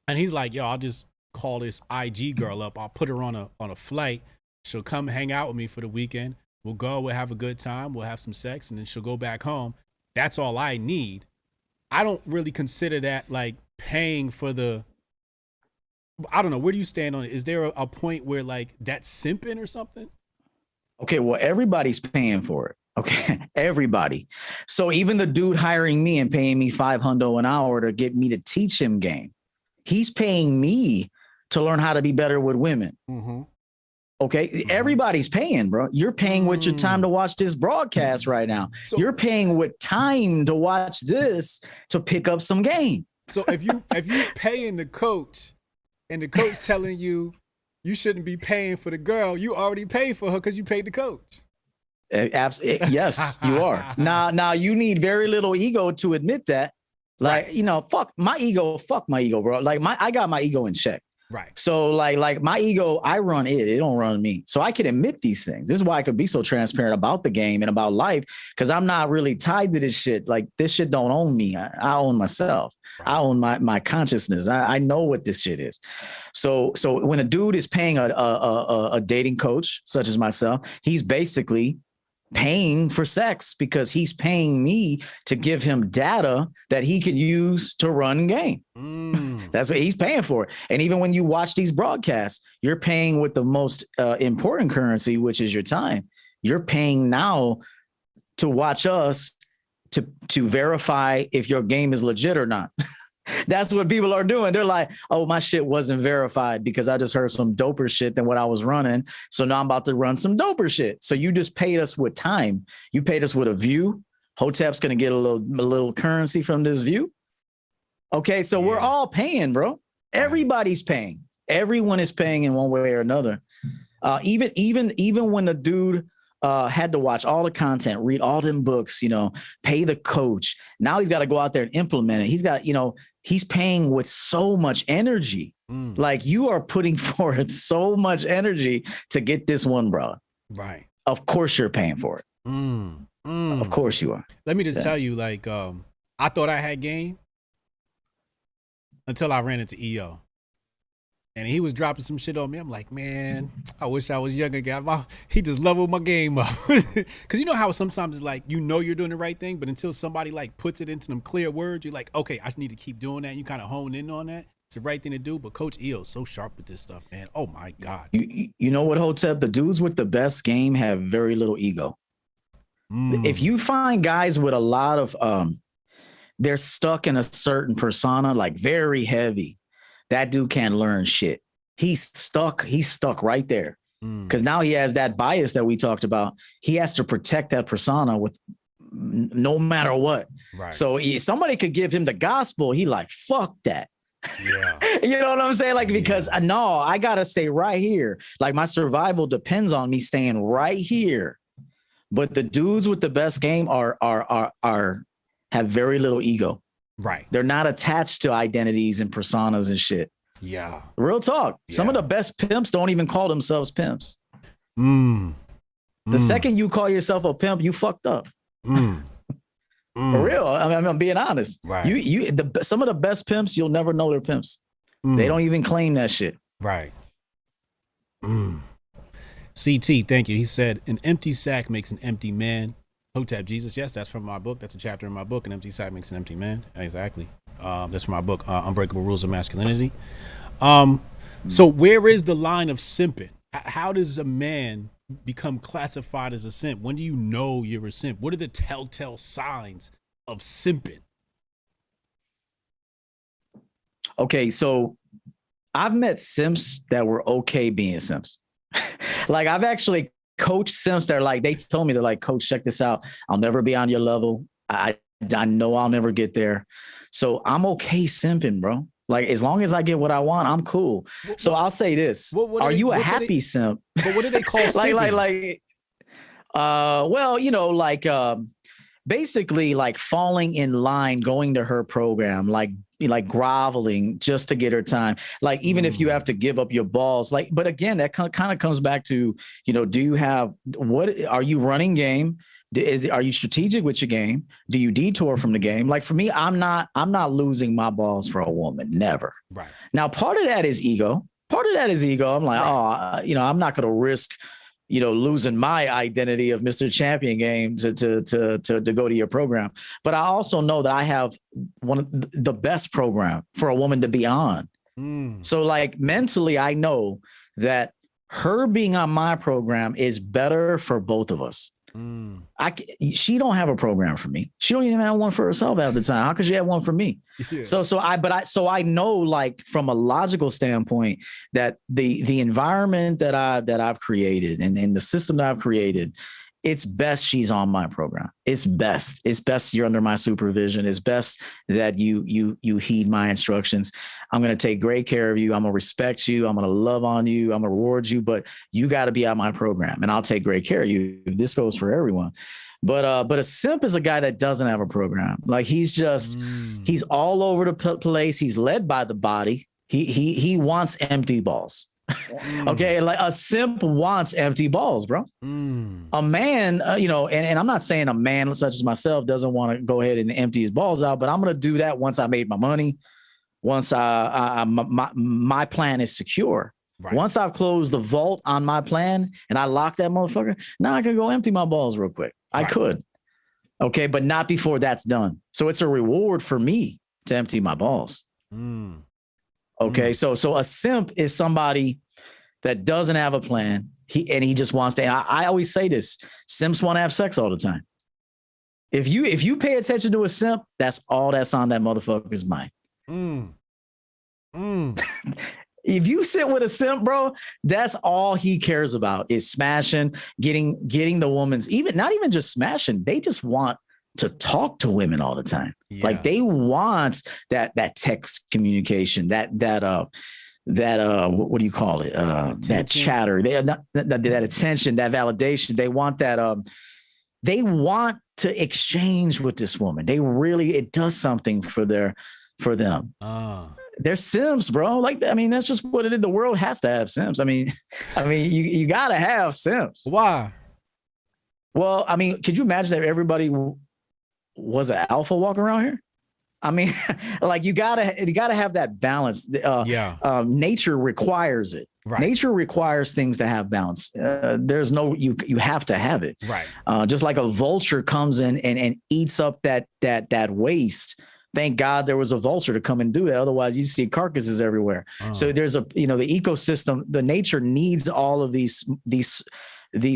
and he's like, yo, I'll just call this IG girl up. I'll put her on a flight. She'll come hang out with me for the weekend. We'll go, we'll have a good time. We'll have some sex and then she'll go back home. That's all I need. I don't really consider that like paying for the, I don't know. Where do you stand on it? Is there a point where like that's simping or something? Okay, well, everybody's paying for it. Okay, everybody. So even the dude hiring me and paying me $500 an hour to get me to teach him game, he's paying me to learn how to be better with women. Mm-hmm. Okay, everybody's paying, bro. You're paying with your time to watch this broadcast right now. So, you're paying with time to watch this to pick up some game. So if you paying the coach, and the coach telling you shouldn't be paying for the girl, you already paid for her because you paid the coach. Absolutely. Yes, you are. Now you need very little ego to admit that. Like, right. Fuck my ego, bro. Like I got my ego in check. Right. So like my ego, I run it. It don't run me. So I can admit these things. This is why I could be so transparent about the game and about life, because I'm not really tied to this shit. Like this shit don't own me. I own myself. Right. I own my consciousness. I know what this shit is. So when a dude is paying a dating coach such as myself, he's basically paying for sex because he's paying me to give him data that he can use to run game. That's what he's paying for. And even when you watch these broadcasts, you're paying with the most important currency, which is your time. You're paying now to watch us to verify if your game is legit or not. That's what people are doing. They're like, oh, my shit wasn't verified because I just heard some doper shit than what I was running. So now I'm about to run some doper shit. So you just paid us with time. You paid us with a view. Hotep's going to get a little currency from this view. Okay. So we're all paying, bro. Everybody's paying. Everyone is paying in one way or another. Even when the dude had to watch all the content, read all them books, pay the coach. Now he's got to go out there and implement it. He's got, he's paying with so much energy. Like you are putting forth so much energy to get this one, bro. Right. Of course you're paying for it. Of course you are. Let me just tell you, like, I thought I had game until I ran into EO. And he was dropping some shit on me. I'm like, man, I wish I was younger guy. He just leveled my game up. Because you know how sometimes it's like, you're doing the right thing, but until somebody like puts it into them clear words, you're like, okay, I just need to keep doing that. And you kind of hone in on that. It's the right thing to do. But Coach EO is so sharp with this stuff, man. Oh my God. You know what, Hotep? The dudes with the best game have very little ego. If you find guys with a lot of, they're stuck in a certain persona, like very heavy. That dude can't learn shit. He's stuck right there. Because now he has that bias that we talked about. He has to protect that persona with no matter what. Right. So somebody could give him the gospel. He like, fuck that. Yeah. You know what I'm saying? Like, because no, I got to stay right here. Like my survival depends on me staying right here. But the dudes with the best game have very little ego. Right. They're not attached to identities and personas and shit. Yeah. Real talk. Yeah. Some of the best pimps don't even call themselves pimps. The second you call yourself a pimp, you fucked up. For real. I mean, I'm being honest. Right. Some of the best pimps, you'll never know they're pimps. They don't even claim that shit. Right. CT, thank you. He said, an empty sack makes an empty man. Hotep Jesus, yes, that's from my book. That's a chapter in my book. An empty sack makes an empty man. Exactly. That's from my book, Unbreakable Rules of Masculinity. So where is the line of simping? How does a man become classified as a simp? When do you know you're a simp? What are the telltale signs of simping? Okay, so I've met simps that were okay being simps. Like I've actually coached simps that are like, they told me, they're like, coach, check this out. I'll never be on your level. I know I'll never get there. So I'm okay simping, bro. Like as long as I get what I want, I'm cool. So I'll say this. Are you a happy simp? But what do they call simping? Well, you know, like basically like falling in line, going to her program, like groveling just to get her time. Like even if you have to give up your balls, like, but again, that kind of comes back to, you know, do you have, what are you running game? Are you strategic with your game? Do you detour from the game? Like for me, I'm not losing my balls for a woman. Never. Right. Now, part of that is ego. I'm like, right. you know, I'm not going to risk, you know, losing my identity of Mr. Champion game to go to your program. But I also know that I have one of the best program for a woman to be on. So like mentally, I know that her being on my program is better for both of us. She don't have a program for me. She don't even have one for herself at the time. How could she have one for me? Yeah. So I know, like from a logical standpoint, that the environment that I've created and the system that I've created, it's best she's on my program. It's best you're under my supervision. It's best that you heed my instructions. I'm going to take great care of you. I'm going to respect you. I'm going to love on you. I'm going to reward you, but you got to be on my program and I'll take great care of you. This goes for everyone. But a simp is a guy that doesn't have a program. Like he's all over the place. He's led by the body. He wants empty balls. Okay, like a simp wants empty balls, bro. A man, you know, and I'm not saying a man such as myself doesn't want to go ahead and empty his balls out, but I'm going to do that once I made my money, once my plan is secure. Right. Once I've closed the vault on my plan and I lock that motherfucker, now I can go empty my balls real quick. Right. I could. Okay, but not before that's done. So it's a reward for me to empty my balls. Okay, so a simp is somebody that doesn't have a plan. He just wants to. I always say this: simps want to have sex all the time. If you pay attention to a simp, that's all that's on that motherfucker's mind. If you sit with a simp, bro, that's all he cares about is smashing, getting the woman's, not even just smashing. They just want to talk to women all the time. Yeah. Like they want that text communication, that what do you call it? That chatter, that attention, that validation. They want that. They want to exchange with this woman. It does something for them. They're simps, bro. Like, I mean, that's just what it is. The world has to have simps. I mean, you gotta have simps. Why? Well, I mean, could you imagine if everybody was an alpha walking around here? I mean, like you gotta have that balance. Nature requires it. Right. Nature requires things to have balance. There's no, you have to have it. Right. Just like a vulture comes in and eats up that waste. Thank God there was a vulture to come and do that. Otherwise, you see carcasses everywhere. So there's the ecosystem, the nature needs all of these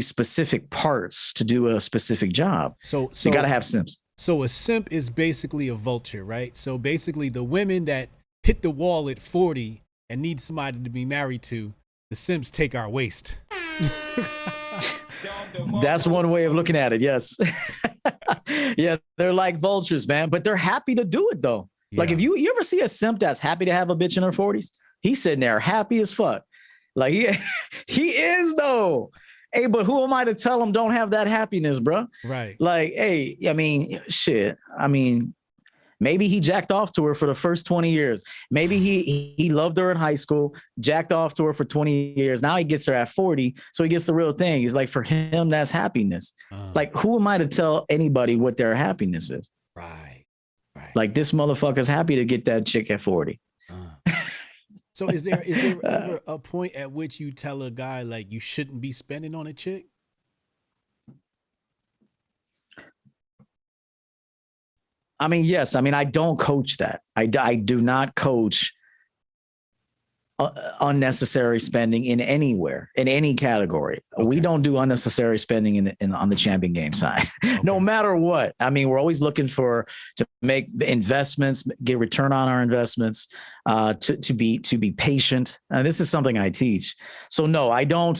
specific parts to do a specific job. So you got to have simps. So a simp is basically a vulture, right? So basically the women that hit the wall at 40 and need somebody to be married to, the simps take our waste. That's one way of looking at it. Yes. Yeah. They're like vultures, man, but they're happy to do it though. Yeah. Like if you ever see a simp that's happy to have a bitch in her 40s, he's sitting there happy as fuck. Like he is though. Hey, but who am I to tell him don't have that happiness, bro? Right. Like, hey, I mean, shit. I mean, maybe he jacked off to her for the first 20 years. Maybe he loved her in high school, jacked off to her for 20 years. Now he gets her at 40. So he gets the real thing. He's like, for him, that's happiness. Like, who am I to tell anybody what their happiness is? Right. Like this motherfucker's happy to get that chick at 40. So is there ever a point at which you tell a guy like you shouldn't be spending on a chick? I mean, yes. I mean, I don't coach that. I do not coach unnecessary spending in anywhere, in any category. Okay. We don't do unnecessary spending on the champion game side, okay. No matter what. I mean, we're always looking to make the investments, get return on our investments, to be patient. This is something I teach. So no, I don't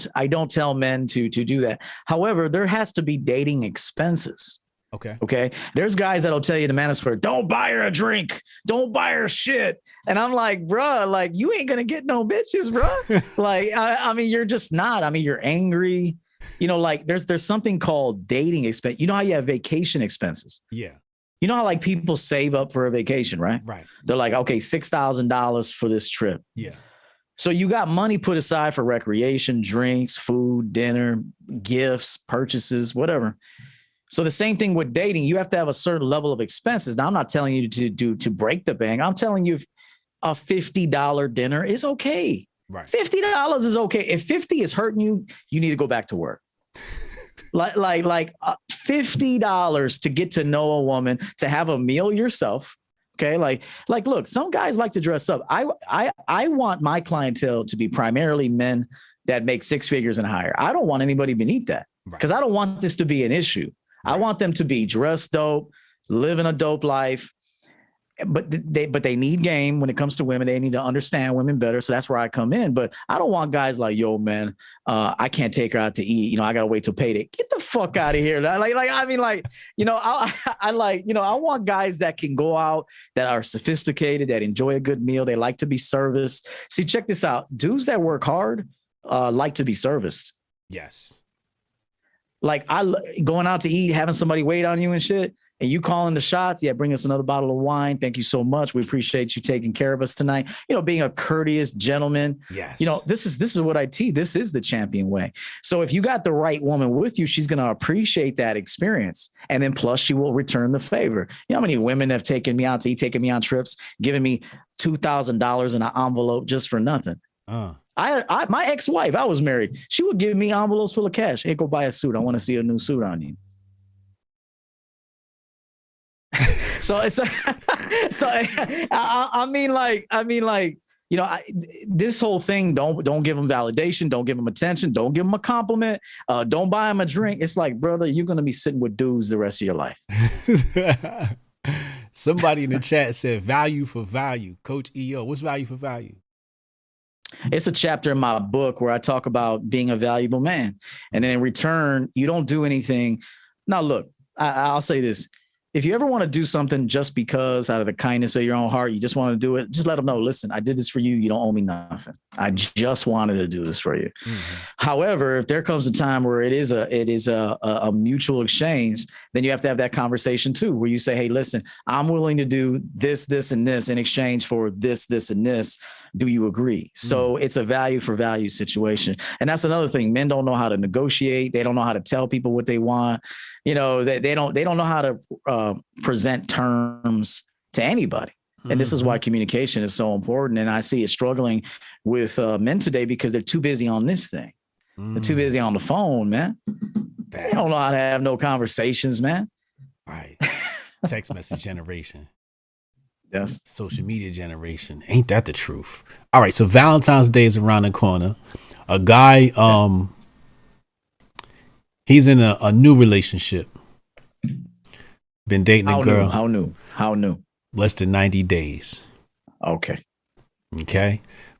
tell men to do that. However, there has to be dating expenses. Okay. There's guys that'll tell you the manosphere, don't buy her a drink, don't buy her shit. And I'm like, bruh, like you ain't gonna get no bitches, bruh. Like, I mean, you're just not. I mean, you're angry. You know, like there's something called dating expense. You know how you have vacation expenses? Yeah. You know how like people save up for a vacation, right? Right. They're like, okay, $6,000 for this trip. Yeah. So you got money put aside for recreation, drinks, food, dinner, gifts, purchases, whatever. So the same thing with dating, you have to have a certain level of expenses. Now, I'm not telling you to break the bank. I'm telling you a $50 dinner is okay. Right. $50 is okay. If 50 is hurting you, you need to go back to work. like $50 to get to know a woman, to have a meal yourself. Okay. Like, look, some guys like to dress up. I want my clientele to be primarily men that make six figures and higher. I don't want anybody beneath that because I don't want this to be an issue. I want them to be dressed dope, living a dope life, but they need game when it comes to women. They need to understand women better. So that's where I come in. But I don't want guys like, yo, man, I can't take her out to eat. You know, I got to wait till payday. Get the fuck out of here. I mean, you know, I want guys that can go out, that are sophisticated, that enjoy a good meal. They like to be serviced. See, check this out. Dudes that work hard like to be serviced. Yes. Like going out to eat, having somebody wait on you and shit, and you calling the shots. Yeah, bring us another bottle of wine. Thank you so much. We appreciate you taking care of us tonight. You know, being a courteous gentleman. Yes. You know, this is what I teach. This is the champion way. So if you got the right woman with you, she's going to appreciate that experience. And then plus she will return the favor. You know how many women have taken me out to eat, taken me on trips, giving me $2,000 in an envelope just for nothing. My ex-wife, I was married. She would give me envelopes full of cash. Hey, go buy a suit. I want to see a new suit on you. I mean, you know, this whole thing, don't give them validation. Don't give them attention. Don't give them a compliment. Don't buy them a drink. It's like, brother, you're going to be sitting with dudes the rest of your life. Somebody in the chat said value for value. Coach EO, what's value for value? It's a chapter in my book where I talk about being a valuable man. And then in return, you don't do anything. Now, look, I'll say this. If you ever want to do something just because out of the kindness of your own heart, you just want to do it, just let them know, listen, I did this for you. You don't owe me nothing. I just wanted to do this for you. Mm-hmm. However, if there comes a time where it is a mutual exchange, then you have to have that conversation too, where you say, hey, listen, I'm willing to do this, this, and this in exchange for this, this, and this. Do you agree? So it's a value for value situation. And that's another thing. Men don't know how to negotiate. They don't know how to tell people what they want. You know, they don't know how to present terms to anybody. And this is why communication is so important. And I see it struggling with men today because they're too busy on this thing. They're too busy on the phone, man. They don't know how to have no conversations, man. Right. Text message generation. Yes. Social media generation. Ain't that the truth? All right. So Valentine's Day is around the corner. A guy, he's in a new relationship. Been dating a girl. How new? Less than 90 days. Okay.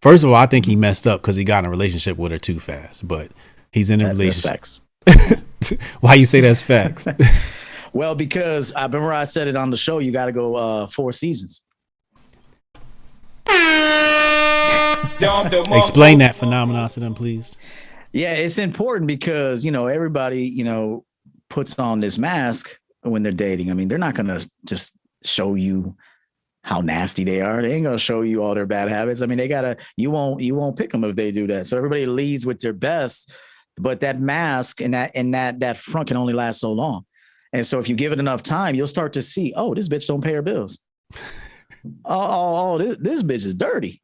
First of all, I think he messed up because he got in a relationship with her too fast, but he's in a relationship. That's facts. Why you say that's facts? Well, because I remember I said it on the show, you got to go 4 seasons. Explain that phenomenon to them, please. Yeah, it's important because, you know, everybody, you know, puts on this mask when they're dating. I mean, they're not going to just show you how nasty they are. They ain't going to show you all their bad habits. I mean, you won't pick them if they do that. So everybody leads with their best, but that mask and that front can only last so long. And so if you give it enough time, you'll start to see, oh, this bitch don't pay her bills. This bitch is dirty.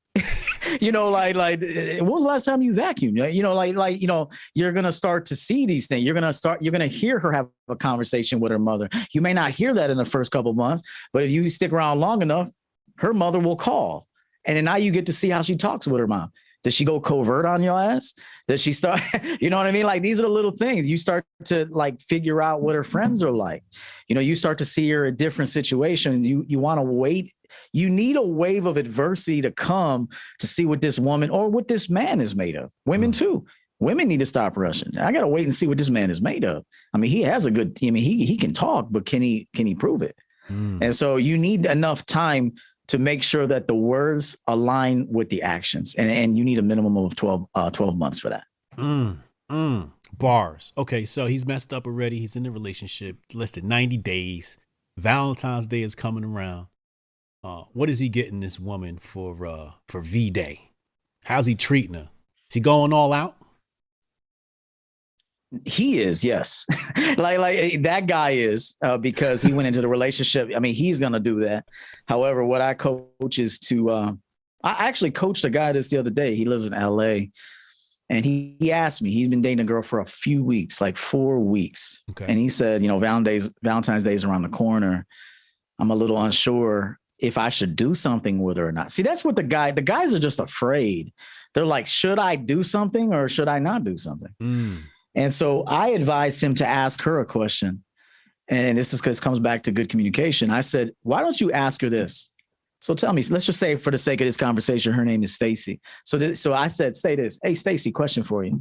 Like, when was the last time you vacuumed? You're going to start to see these things. You're going to hear her have a conversation with her mother. You may not hear that in the first couple of months, but if you stick around long enough, her mother will call. And then now you get to see how she talks with her mom. Does she go covert on your ass? Does she start, you know what I mean? Like, these are the little things. You start to like figure out what her friends are like. You start to see her in different situations. You want to wait. You need a wave of adversity to come to see what this woman or what this man is made of. Women too. Women need to stop rushing. I got to wait and see what this man is made of. I mean, he has he can talk, but can he prove it? And so you need enough time to make sure that the words align with the actions. And you need a minimum of 12 months for that. Bars. Okay, so he's messed up already. He's in a relationship, less than 90 days. Valentine's Day is coming around. What is he getting this woman for V-Day? How's he treating her? Is he going all out? He is, yes. like that guy is, because he went into the relationship. I mean, he's going to do that. However, what I coach is to, I actually coached a guy this the other day. He lives in LA, and he asked me, he's been dating a girl for a few weeks, like 4 weeks. Okay. And he said, Valentine's Day is around the corner. I'm a little unsure if I should do something with her or not. See, that's what the guys are just afraid. They're like, should I do something or should I not do something? And so I advised him to ask her a question. And this comes back to good communication. I said, why don't you ask her this? So tell me, let's just say for the sake of this conversation, her name is Stacy. So I said, say this. Hey, Stacy, question for you.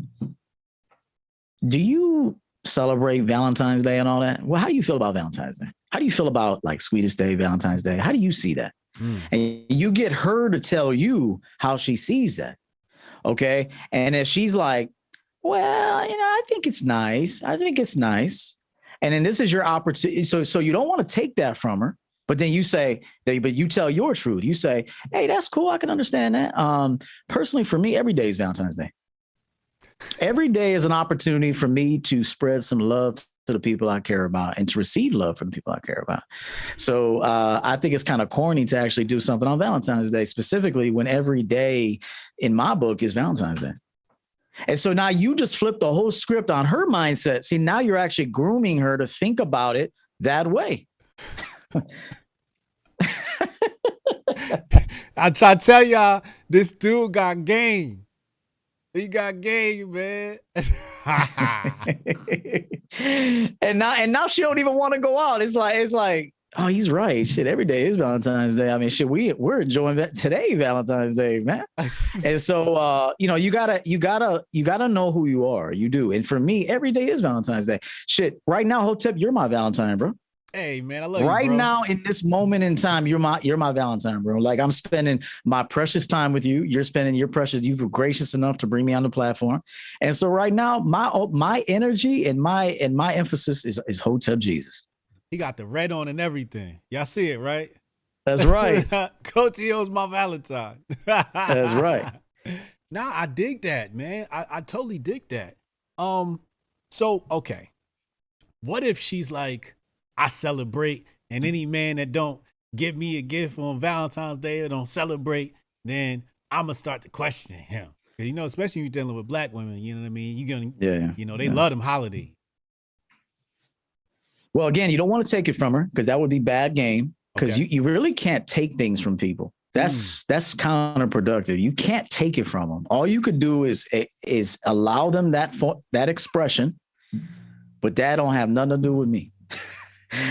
Do you celebrate Valentine's Day and all that? Well, how do you feel about Valentine's Day? How do you feel about like Sweetest Day, Valentine's Day? How do you see that? And you get her to tell you how she sees that. Okay. And if she's like, well, I think it's nice. And then this is your opportunity. So you don't want to take that from her, but then you say, but you tell your truth. You say, hey, that's cool. I can understand that. Personally, for me, every day is Valentine's Day. Every day is an opportunity for me to spread some love to the people I care about and to receive love from the people I care about. So I think it's kind of corny to actually do something on Valentine's Day, specifically when every day in my book is Valentine's Day. And so now you just flip the whole script on her mindset. See, now you're actually grooming her to think about it that way. I try to tell y'all, this dude got game. He got game, man. and now she don't even want to go out. It's like, oh, he's right. Shit, every day is Valentine's Day. I mean, shit, we're enjoying today, Valentine's Day, man. And so, you gotta know who you are. You do. And for me, every day is Valentine's Day. Shit, right now, Hotep, you're my Valentine, bro. Hey, man, I love you, right bro. now in this moment in time, you're my Valentine, bro. Like, I'm spending my precious time with you. You're spending your precious. You were gracious enough to bring me on the platform. And so right now, my energy and my emphasis is Hotep Jesus. He got the red on and everything. Y'all see it, right? That's right. Coach Eo's my Valentine. That's right. Nah, I dig that, man. I totally dig that. So, okay. What if she's like, I celebrate, and any man that don't give me a gift on Valentine's Day or don't celebrate, then I'm going to start to question him. Especially when you're dealing with black women, you know what I mean? You're going to, they love them holidays. Well, again, you don't want to take it from her because that would be bad game because you really can't take things from people. That's counterproductive. You can't take it from them. All you could do is allow them that expression, but that don't have nothing to do with me.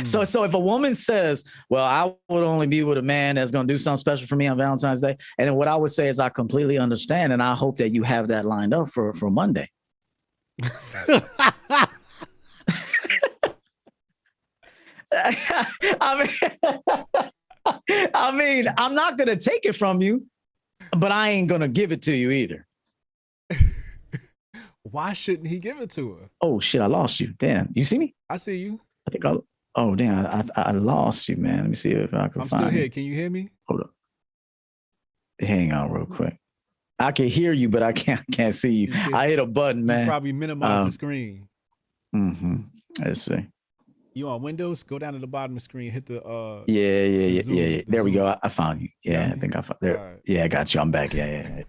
So if a woman says, well, I would only be with a man that's going to do something special for me on Valentine's Day. And then what I would say is I completely understand. And I hope that you have that lined up for Monday. I mean, I'm not going to take it from you, but I ain't going to give it to you either. Why shouldn't he give it to her? Oh, shit. I lost you. Damn. You see me? I see you. I think oh, damn. I lost you, man. Let me see if I can find you. I'm still here. Can you hear me? Hold up. Hang on real quick. I can hear you, but I can't see you. I hit a button, man. You probably minimize the screen. Let's see. You on Windows? Go down to the bottom of the screen, hit the Yeah. There we go. I found you. Yeah, I think I found there. Right. Yeah, I got you. I'm back. Yeah.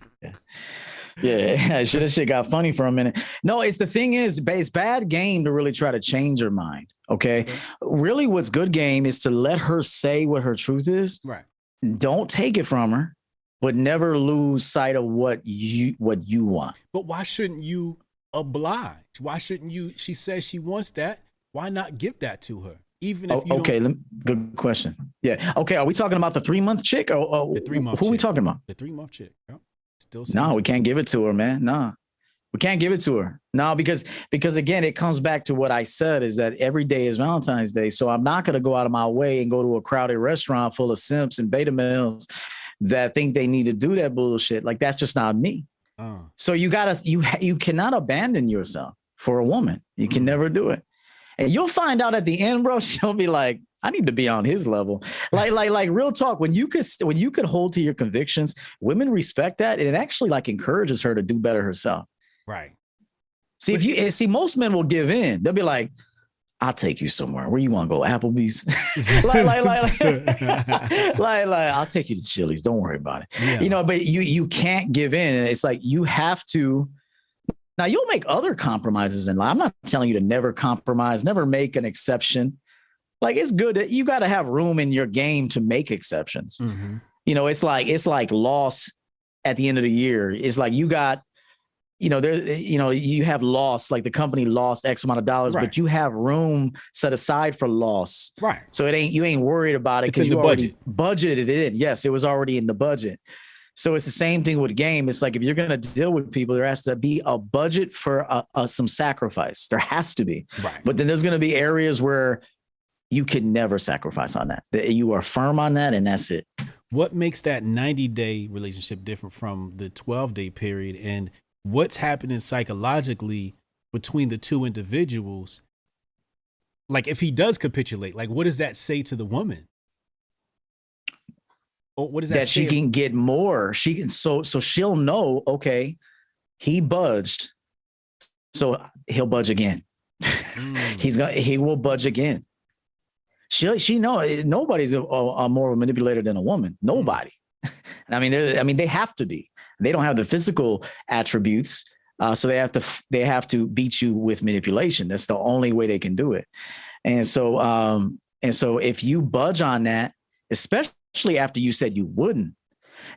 Yeah, that shit got funny for a minute. No, it's the thing is, it's bad game to really try to change her mind. Okay. Really, what's good game is to let her say what her truth is. Right. Don't take it from her, but never lose sight of what you want. But why shouldn't you oblige? Why shouldn't you? She says she wants that. Why not give that to her? Even if you okay, good question. Yeah. Okay. Are we talking about the 3-month chick or the 3-month? Who are we talking about? The 3-month chick. Yep. Still. No, we can't give it to her, man. No, we can't give it to her. No, because again, it comes back to what I said is that every day is Valentine's Day. So I'm not going to go out of my way and go to a crowded restaurant full of simps and beta males that think they need to do that bullshit. Like, that's just not me. So you cannot abandon yourself for a woman. You can never do it. And you'll find out at the end, bro, she'll be like, I need to be on his level. Like real talk. When you could hold to your convictions, women respect that. And it actually like encourages her to do better herself. Right. See, most men will give in. They'll be like, I'll take you somewhere. Where you want to go? Applebee's? I'll take you to Chili's. Don't worry about it. Yeah. But you can't give in. And it's like, you have to. Now, you'll make other compromises in life. I'm not telling you to never compromise, never make an exception. Like, it's good that you got to have room in your game to make exceptions. Mm-hmm. It's like loss at the end of the year. It's like you got, you have lost, like the company lost X amount of dollars, right, but you have room set aside for loss. Right. So you ain't worried about it because you already budgeted it in. Yes, it was already in the budget. So it's the same thing with game. It's like, if you're going to deal with people, there has to be a budget for some sacrifice. There has to be. Right. But then there's going to be areas where you can never sacrifice on that. You are firm on that, and that's it. What makes that 90-day relationship different from the 12-day period? And what's happening psychologically between the two individuals? Like, if he does capitulate, like, what does that say to the woman? What does that say? She can get more. She can, so she'll know, okay, he budged, so he'll budge again. He will budge again. She know nobody's more of a manipulator than a woman. Nobody. I mean, they have to be. They don't have the physical attributes, so they have to beat you with manipulation. That's the only way they can do it. And so if you budge on that, especially after you said you wouldn't.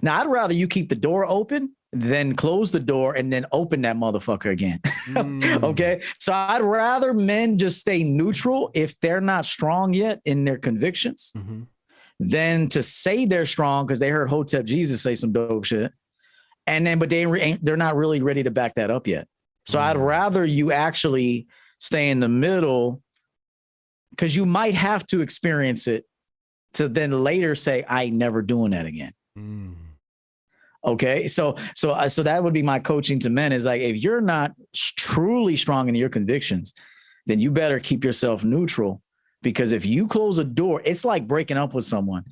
Now, I'd rather you keep the door open than close the door and then open that motherfucker again. Okay. So I'd rather men just stay neutral if they're not strong yet in their convictions than to say they're strong because they heard Hotep Jesus say some dope shit. And then, but they're not really ready to back that up yet. So I'd rather you actually stay in the middle, because you might have to experience it to then later say, I ain't never doing that again. Okay. So that would be my coaching to men, is like, if you're not truly strong in your convictions, then you better keep yourself neutral, because if you close a door, it's like breaking up with someone.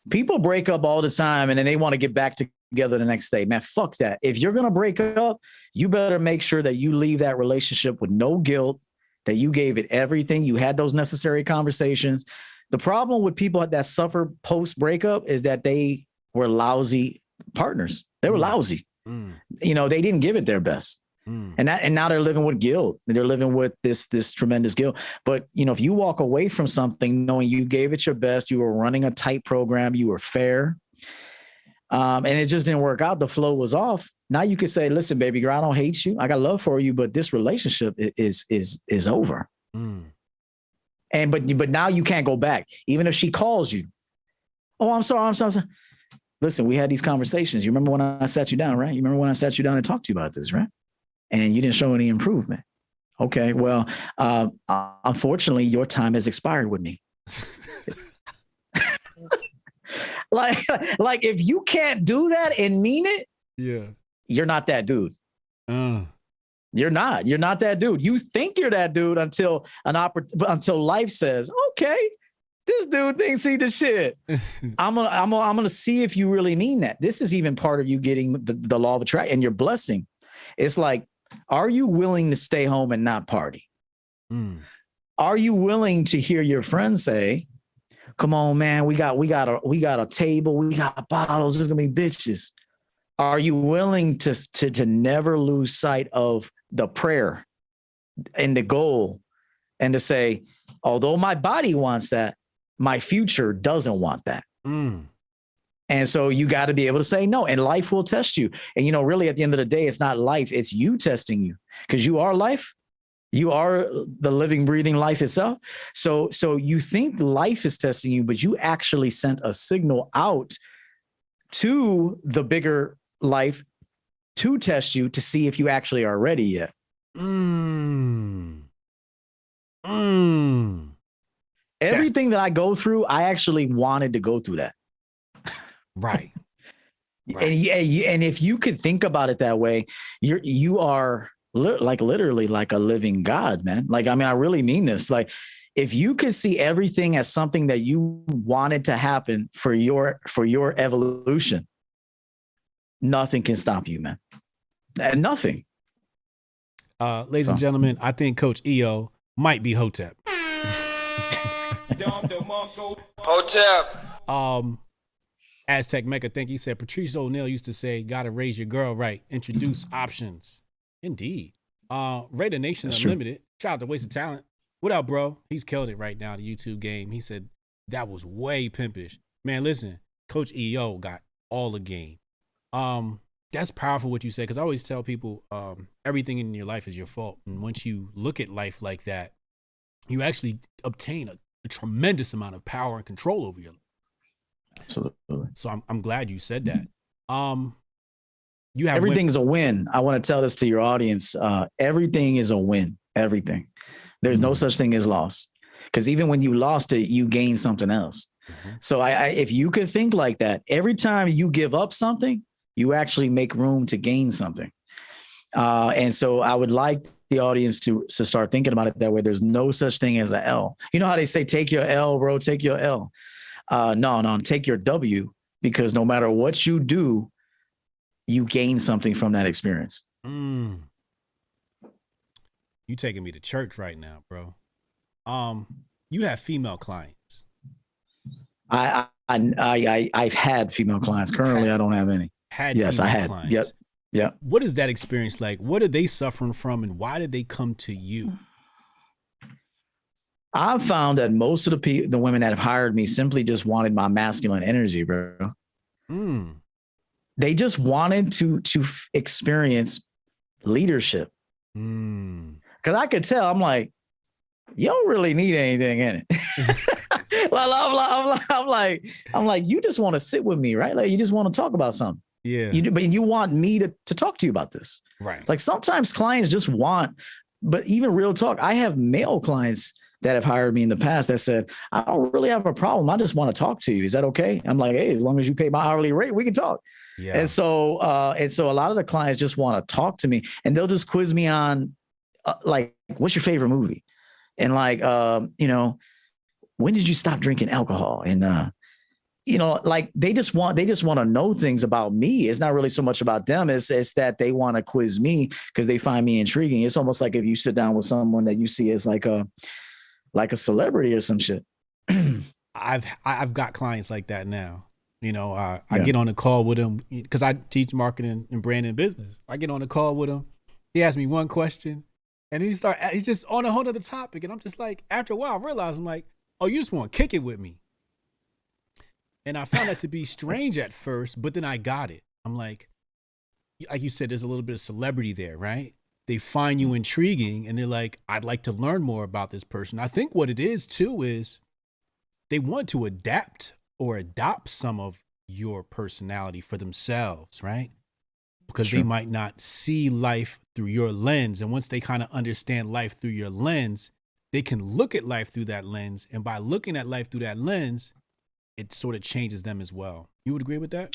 People break up all the time and then they want to get back together the next day. Man, fuck that. If you're going to break up, you better make sure that you leave that relationship with no guilt, that you gave it everything. You had those necessary conversations. The problem with people that suffer post breakup is that they were lousy partners. They were lousy. They didn't give it their best. And now they're living with guilt. They're living with this tremendous guilt. But, if you walk away from something knowing you gave it your best, you were running a tight program, you were fair, and it just didn't work out, the flow was off. Now you could say, listen, baby girl, I don't hate you. I got love for you, but this relationship is over. But now you can't go back. Even if she calls you, oh, I'm sorry. Listen, we had these conversations. You remember when I sat you down, right? You remember when I sat you down and talked to you about this, right? And you didn't show any improvement. Okay, well, unfortunately, your time has expired with me. like if you can't do that and mean it, you're not that dude. You're not that dude. You think you're that dude until life says, okay, this dude thinks he the shit. I'm gonna see if you really mean that. This is even part of you getting the law of attraction and your blessing. It's like, are you willing to stay home and not party? Are you willing to hear your friends say, come on, man, we got a table, we got bottles, there's gonna be bitches. Are you willing to never lose sight of the prayer and the goal, and to say, although my body wants that, my future doesn't want that. And so you got to be able to say no, and life will test you. And, you know, really at the end of the day, it's not life, it's you testing you, because you are life. You are the living, breathing life itself. So you think life is testing you, but you actually sent a signal out to the bigger life to test you, to see if you actually are ready yet. Everything that I go through, I actually wanted to go through that. Right. And if you could think about it that way, you are like literally like a living God, man. Like, I mean, I really mean this. Like, if you could see everything as something that you wanted to happen for your evolution, nothing can stop you, man. And nothing. Ladies and gentlemen, I think Coach EO might be Hotep. Hotep. Aztec Mecca, thank you. Said Patrice O'Neal used to say, "Gotta raise your girl right. Introduce options." Indeed. Raider Nation That's Unlimited. True. Shout out to Waste of Talent. What up, bro? He's killed it right now. The YouTube game. He said that was way pimpish. Man, listen, Coach EO got all the game. That's powerful what you said, because I always tell people everything in your life is your fault. And once you look at life like that, you actually obtain a tremendous amount of power and control over your life. Absolutely. So I'm glad you said that. You have everything's a win. I want to tell this to your audience. Everything is a win. Everything. There's no such thing as loss, because even when you lost it, you gained something else. So if you could think like that, every time you give up something, you actually make room to gain something. And so I would like the audience to start thinking about it that way. There's no such thing as an L. You know how they say, take your L, bro, take your L. No, take your W, because no matter what you do, you gain something from that experience. You taking me to church right now, bro. You have female clients. I've had female clients. Currently, I don't have any. Yes, I had. Clients. Yep. What is that experience like? What are they suffering from, and why did they come to you? I've found that most of the women that have hired me simply just wanted my masculine energy, bro. They just wanted to experience leadership. Because I could tell, I'm like, you don't really need anything in it. I'm like, you just want to sit with me, right? Like, you just want to talk about something. Yeah. But you want me to talk to you about this. Right. Like, sometimes clients just want, but even real talk, I have male clients that have hired me in the past that said, I don't really have a problem. I just want to talk to you. Is that okay? I'm like, hey, as long as you pay my hourly rate, we can talk. Yeah. And so a lot of the clients just want to talk to me, and they'll just quiz me on like, what's your favorite movie? And like, when did you stop drinking alcohol? And, like they just want to know things about me. It's not really so much about them. It's that they want to quiz me because they find me intriguing. It's almost like if you sit down with someone that you see as like a celebrity or some shit. I've got clients like that now. I get on a call with them because I teach marketing and branding business. I get on a call with him. He asks me one question, and he's just on a whole other topic. And I'm just like, after a while, I realize, I'm like, oh, you just want to kick it with me. And I found that to be strange at first, but then I got it. I'm like you said, there's a little bit of celebrity there, right? They find you intriguing, and they're like, I'd like to learn more about this person. I think what it is too is they want to adapt or adopt some of your personality for themselves, right? Because they might not see life through your lens. And once they kind of understand life through your lens, they can look at life through that lens. And by looking at life through that lens, it sort of changes them as well. You would agree with that?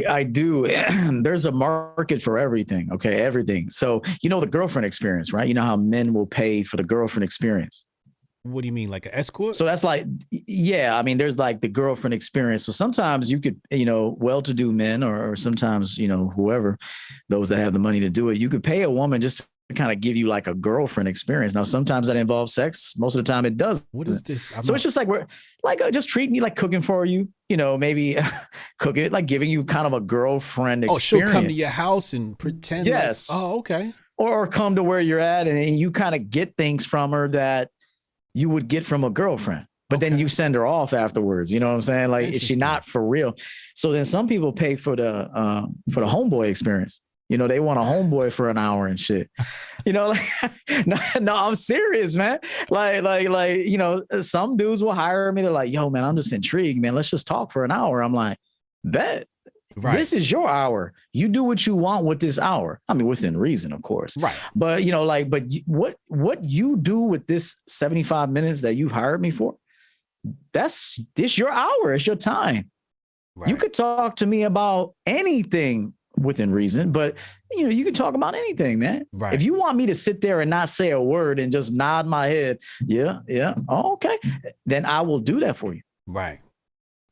I do. There's a market for everything. Okay. Everything. So, the girlfriend experience, right? You know how men will pay for the girlfriend experience. What do you mean? Like an escort? So that's like, yeah, I mean, there's like the girlfriend experience. So sometimes you could, well-to-do men or sometimes, whoever, those that have the money to do it, you could pay a woman just to kind of give you like a girlfriend experience. Now, sometimes that involves sex. Most of the time it does. What is this? So it's just like we're like just treating you like cooking for you, maybe cooking it, like giving you kind of a girlfriend experience. Oh, she'll come to your house and pretend. Yes. Like, oh, okay. Or come to where you're at and you kind of get things from her that you would get from a girlfriend. But then you send her off afterwards. You know what I'm saying? Like, is she not for real? So then some people pay for the homeboy experience. They want a homeboy for an hour and shit. Like, no, I'm serious, man. Like, some dudes will hire me. They're like, yo, man, I'm just intrigued, man. Let's just talk for an hour. I'm like, bet. Right. This is your hour. You do what you want with this hour. I mean, within reason, of course. Right. But, what you do with this 75 minutes that you've hired me for, this your hour. It's your time. Right. You could talk to me about anything within reason, but you can talk about anything, man. Right. If you want me to sit there and not say a word and just nod my head, yeah, oh, okay, then I will do that for you. Right.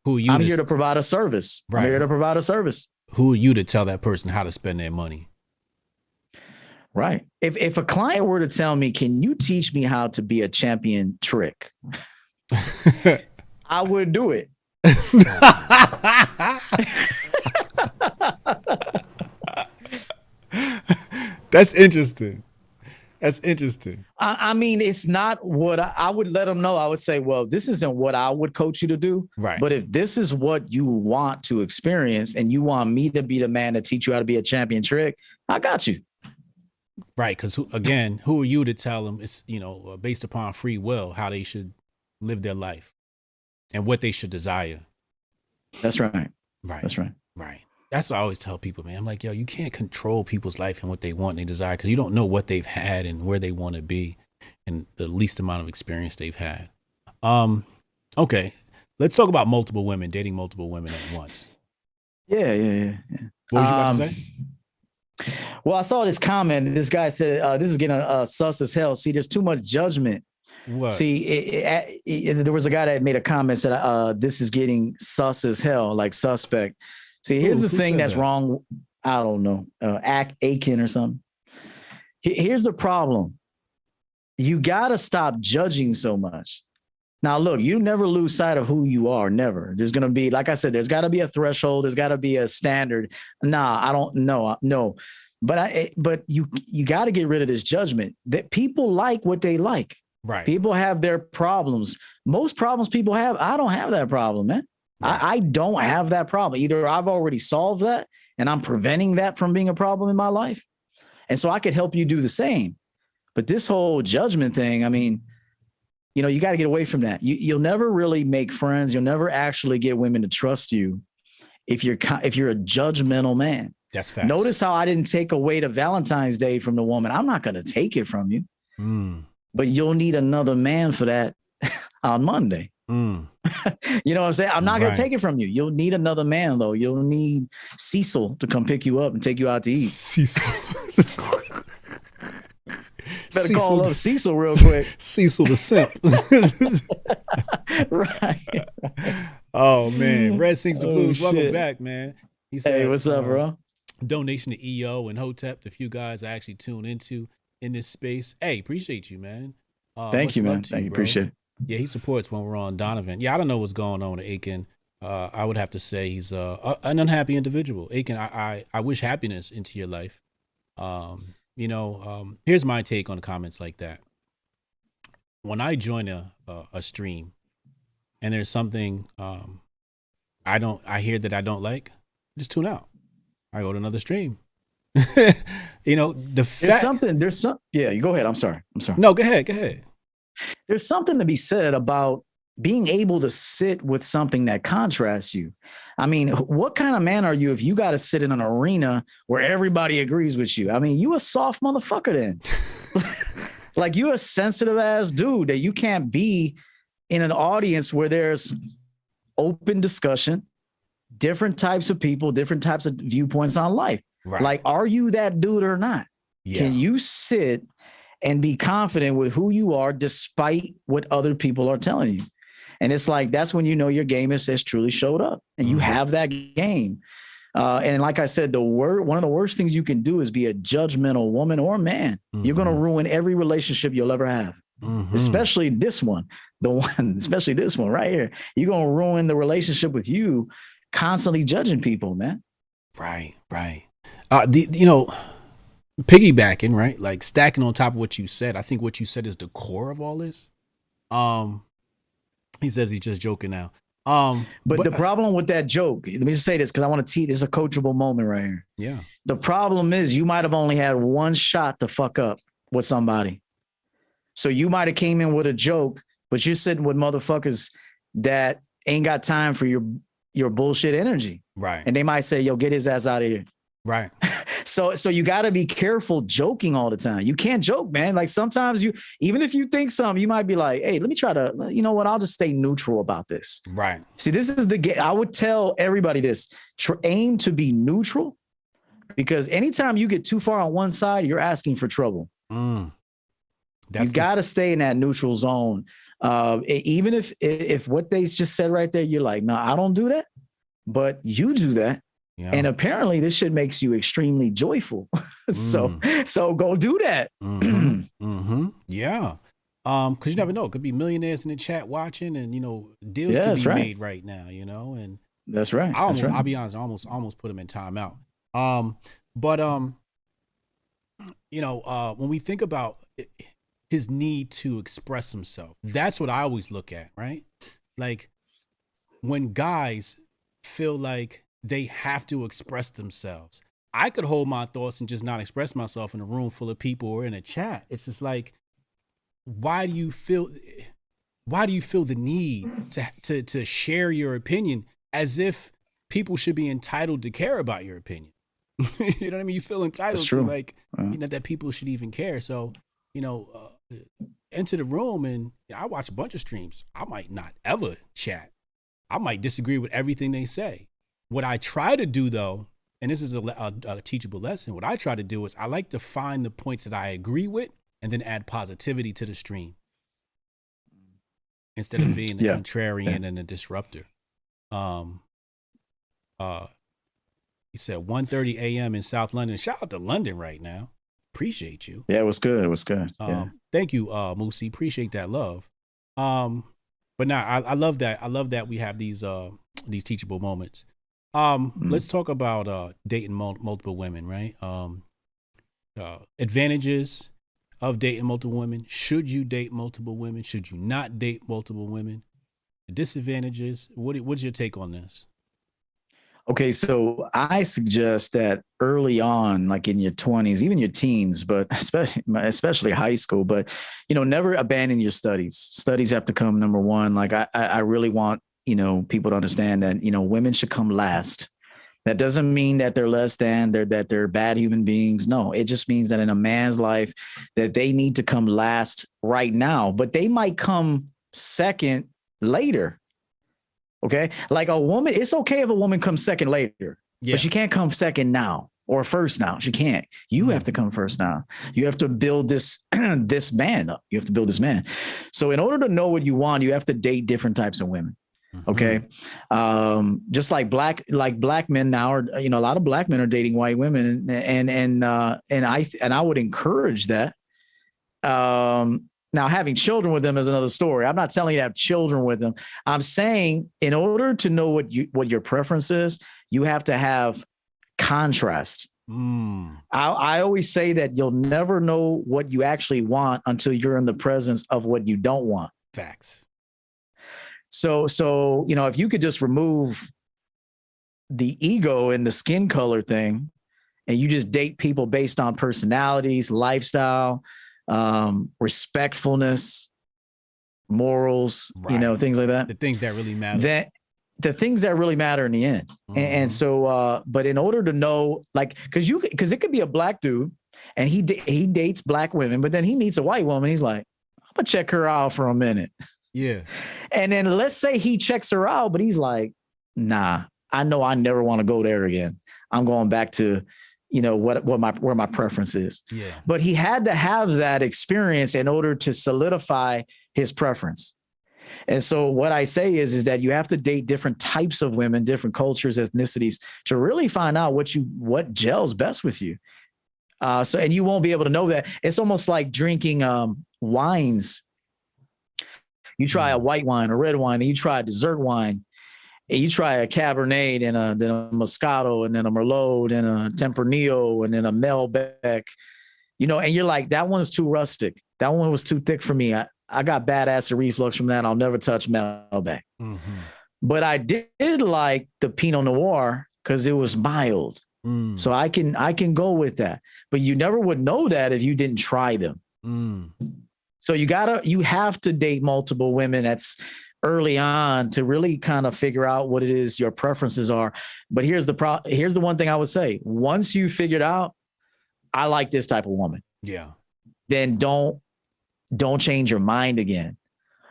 Who are you? I'm here to provide a service. Right. I'm here to provide a service. Who are you to tell that person how to spend their money? Right. If a client were to tell me, can you teach me how to be a champion trick? I would do it. That's interesting. That's interesting. I mean, it's not what I would let them know. I would say, well, this isn't what I would coach you to do. Right. But if this is what you want to experience and you want me to be the man to teach you how to be a champion trick, I got you. Right. Because, again, who are you to tell them it's, based upon free will, how they should live their life and what they should desire. That's right. Right. That's right. Right. That's what I always tell people, man. I'm like, yo, you can't control people's life and what they want and they desire because you don't know what they've had and where they want to be and the least amount of experience they've had. Okay. Let's talk about multiple women, dating multiple women at once. Yeah. What was you about to say? Well, I saw this comment. This guy said, this is getting sus as hell. See, there's too much judgment. What? See, there was a guy that made a comment said, this is getting sus as hell, like suspect. See, here's the thing that's wrong. I don't know, Aiken or something. Here's the problem. You got to stop judging so much. Now, look, you never lose sight of who you are. Never. There's going to be, like I said, there's got to be a threshold. There's got to be a standard. Nah, I don't know. No, but you got to get rid of this judgment that people like what they like. Right. People have their problems. Most problems people have, I don't have that problem, man. Right. I don't have that problem. Either I've already solved that and I'm preventing that from being a problem in my life. And so I could help you do the same. But this whole judgment thing, I mean, you got to get away from that. You'll never really make friends. You'll never actually get women to trust you if you're a judgmental man. That's facts. Notice how I didn't take away the Valentine's Day from the woman. I'm not going to take it from you. But you'll need another man for that on Monday. You know what I'm saying? I'm not going to take it from you. You'll need another man, though. You'll need Cecil to come pick you up and take you out to eat. Cecil. Better call up Cecil real quick. Cecil the simp. Right. Oh, man. Red Sings the Blues. Welcome back, man. He said, hey, what's up, bro? Donation to EO and Hotep, the few guys I actually tune into in this space. Hey, appreciate you, man. Thank you, man. Thank you. Appreciate it. Yeah, he supports when we're on Donovan. Yeah, I don't know what's going on with Aiken. I would have to say he's an unhappy individual. Aiken, I wish happiness into your life. Here's my take on comments like that. When I join a stream and there's something I hear that I don't like, just tune out. I go to another stream. There's some. Yeah, you go ahead. I'm sorry. No, go ahead. There's something to be said about being able to sit with something that contrasts you. I mean, what kind of man are you if you got to sit in an arena where everybody agrees with you? I mean, you a soft motherfucker then. Like you a sensitive ass dude that you can't be in an audience where there's open discussion, different types of people, different types of viewpoints on life. Right. Like, are you that dude or not? Yeah. Can you sit and be confident with who you are despite what other people are telling you? And it's like, that's when you know your game has truly showed up and you have that game. And like I said, one of the worst things you can do is be a judgmental woman or man. Mm-hmm. You're going to ruin every relationship you'll ever have, especially this one, especially this one right here. You're going to ruin the relationship with you constantly judging people, man. Right. Piggybacking, right? Like stacking on top of what you said. I think what you said is the core of all this. He says he's just joking now. But the problem with that joke, let me just say this because I want to teach. This is a coachable moment right here. Yeah. The problem is you might have only had one shot to fuck up with somebody. So you might have came in with a joke, but you're sitting with motherfuckers that ain't got time for your bullshit energy. Right. And they might say, yo, get his ass out of here. Right. So you got to be careful joking all the time. You can't joke, man. Like sometimes even if you think something, you might be like, hey, let me try to, you know what? I'll just stay neutral about this. Right. See, this is I would tell everybody this, aim to be neutral because anytime you get too far on one side, you're asking for trouble. You got to stay in that neutral zone. Even if what they just said right there, you're like, no, I don't do that, but you do that. Yeah. And apparently this shit makes you extremely joyful. So go do that. Yeah. Cause you never know. It could be millionaires in the chat watching and, deals could be made right now, and that's right. I'll be honest. I almost put him in timeout. When we think about his need to express himself, that's what I always look at, right? Like when guys feel like they have to express themselves. I could hold my thoughts and just not express myself in a room full of people or in a chat. It's just like, why do you feel the need to share your opinion as if people should be entitled to care about your opinion? You know what I mean? You feel entitled to like, that people should even care. So, enter the room and I watch a bunch of streams. I might not ever chat. I might disagree with everything they say. What I try to do though, and this is a teachable lesson, what I try to do is I like to find the points that I agree with and then add positivity to the stream instead of being a contrarian and a disruptor. He said 1:30 a.m. in South London. Shout out to London right now. Appreciate you. Yeah, it was good. Thank you, Moosey. Appreciate that love. But now I love that. I love that we have these teachable moments. Let's talk about dating multiple women, right? Advantages of dating multiple women. Should you date multiple women? Should you not date multiple women? Disadvantages. What's your take on this? Okay, so I suggest that early on, like in your 20s, even your teens, but especially high school, but, never abandon your studies. Studies have to come number one. Like I really want, people to understand that, women should come last. That doesn't mean that they're less than, that they're bad human beings. No, it just means that in a man's life that they need to come last right now, but they might come second later. Okay. Like a woman, it's okay if a woman comes second later, but she can't come second now or first now. She can't. You have to come first now. You have to build this man up. You have to build this man. So in order to know what you want, you have to date different types of women. Okay. Just like black men now are, a lot of black men are dating white women and I would encourage that. Now, having children with them is another story. I'm not telling you to have children with them. I'm saying in order to know what your preference is, you have to have contrast. I always say that you'll never know what you actually want until you're in the presence of what you don't want. Facts. So if you could just remove the ego and the skin color thing, and you just date people based on personalities, lifestyle, respectfulness, morals, things like that. The things that really matter. The things that really matter in the end. And so, but in order to know, like, because it could be a black dude and he dates black women, but then he meets a white woman. He's like, I'm gonna check her out for a minute. Yeah. And then let's say he checks her out, but he's like, nah, I know I never want to go there again. I'm going back to, where my preference is. Yeah. But he had to have that experience in order to solidify his preference. And so what I say is that you have to date different types of women, different cultures, ethnicities, to really find out what gels best with you. And you won't be able to know that. It's almost like drinking wines. You try a white wine, a red wine, and you try a dessert wine, and you try a Cabernet, and then a Moscato, and then a Merlot, and a Tempranillo, and then a Malbec, and you're like, that one is too rustic. That one was too thick for me. I got bad acid reflux from that. I'll never touch Malbec. Mm-hmm. But I did like the Pinot Noir because it was mild. Mm. So I can go with that. But you never would know that if you didn't try them. Mm. So you have to date multiple women. That's early on to really kind of figure out what it is your preferences are. But here's the one thing I would say. Once you figured out, I like this type of woman. Yeah. Then don't change your mind again.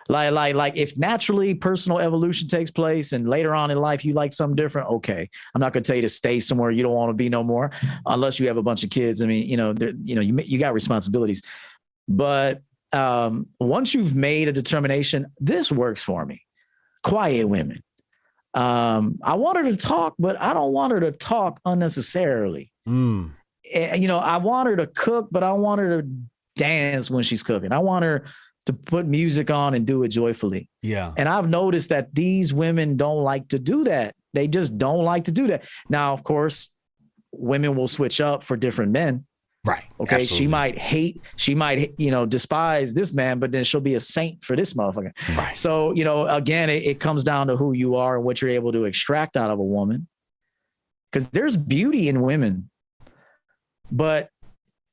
Like if naturally personal evolution takes place and later on in life you like something different, okay. I'm not going to tell you to stay somewhere you don't want to be no more, unless you have a bunch of kids. I mean, you got responsibilities. But once you've made a determination, this works for me. Quiet women. I want her to talk, but I don't want her to talk unnecessarily. Mm. I want her to cook, but I want her to dance when she's cooking. I want her to put music on and do it joyfully. Yeah. And I've noticed that these women don't like to do that. They just don't like to do that. Now, of course, women will switch up for different men. Right. Okay. Absolutely. She might, despise this man, but then she'll be a saint for this motherfucker. Right. So, again, it comes down to who you are and what you're able to extract out of a woman. Because there's beauty in women, but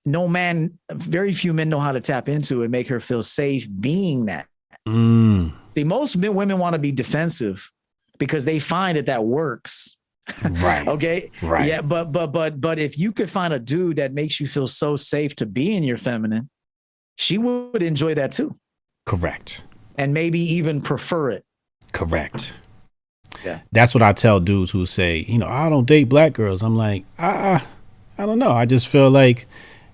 very few men know how to tap into it and make her feel safe being that. Mm. See, most women want to be defensive because they find that works. Right. Okay. Right. Yeah. But if you could find a dude that makes you feel so safe to be in your feminine, she would enjoy that too. Correct. And maybe even prefer it. Correct. Yeah. That's what I tell dudes who say, I don't date black girls. I'm like, I don't know. I just feel like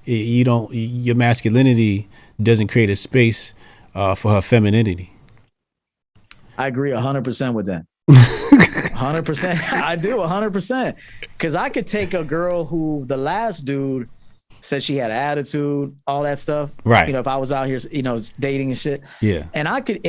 your masculinity doesn't create a space for her femininity. I agree 100% with that. 100%. I do 100%. Because I could take a girl who the last dude said she had attitude, all that stuff. Right. If I was out here, dating and shit. Yeah. And I could,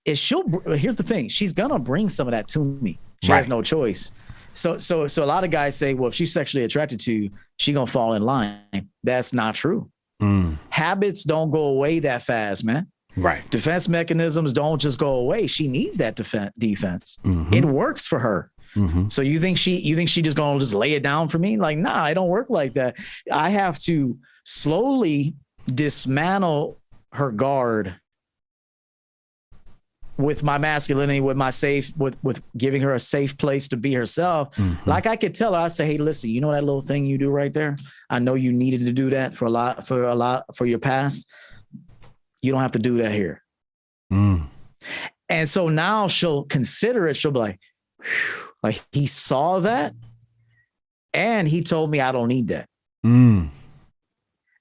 here's the thing. She's going to bring some of that to me. She right. has no choice. So a lot of guys say, well, if she's sexually attracted to you, she going to fall in line. That's not true. Mm. Habits don't go away that fast, man. Right. Defense mechanisms don't just go away. She needs that defense. Mm-hmm. It works for her. Mm-hmm. So you think she just gonna just lay it down for me? Like, nah, it don't work like that. I have to slowly dismantle her guard with my masculinity, with my with giving her a safe place to be herself. Mm-hmm. Like I could tell her, I say, hey, listen, you know that little thing you do right there? I know you needed to do that for your past. You don't have to do that here. Mm. And so now she'll consider it. She'll be like, he saw that and he told me I don't need that. Mm.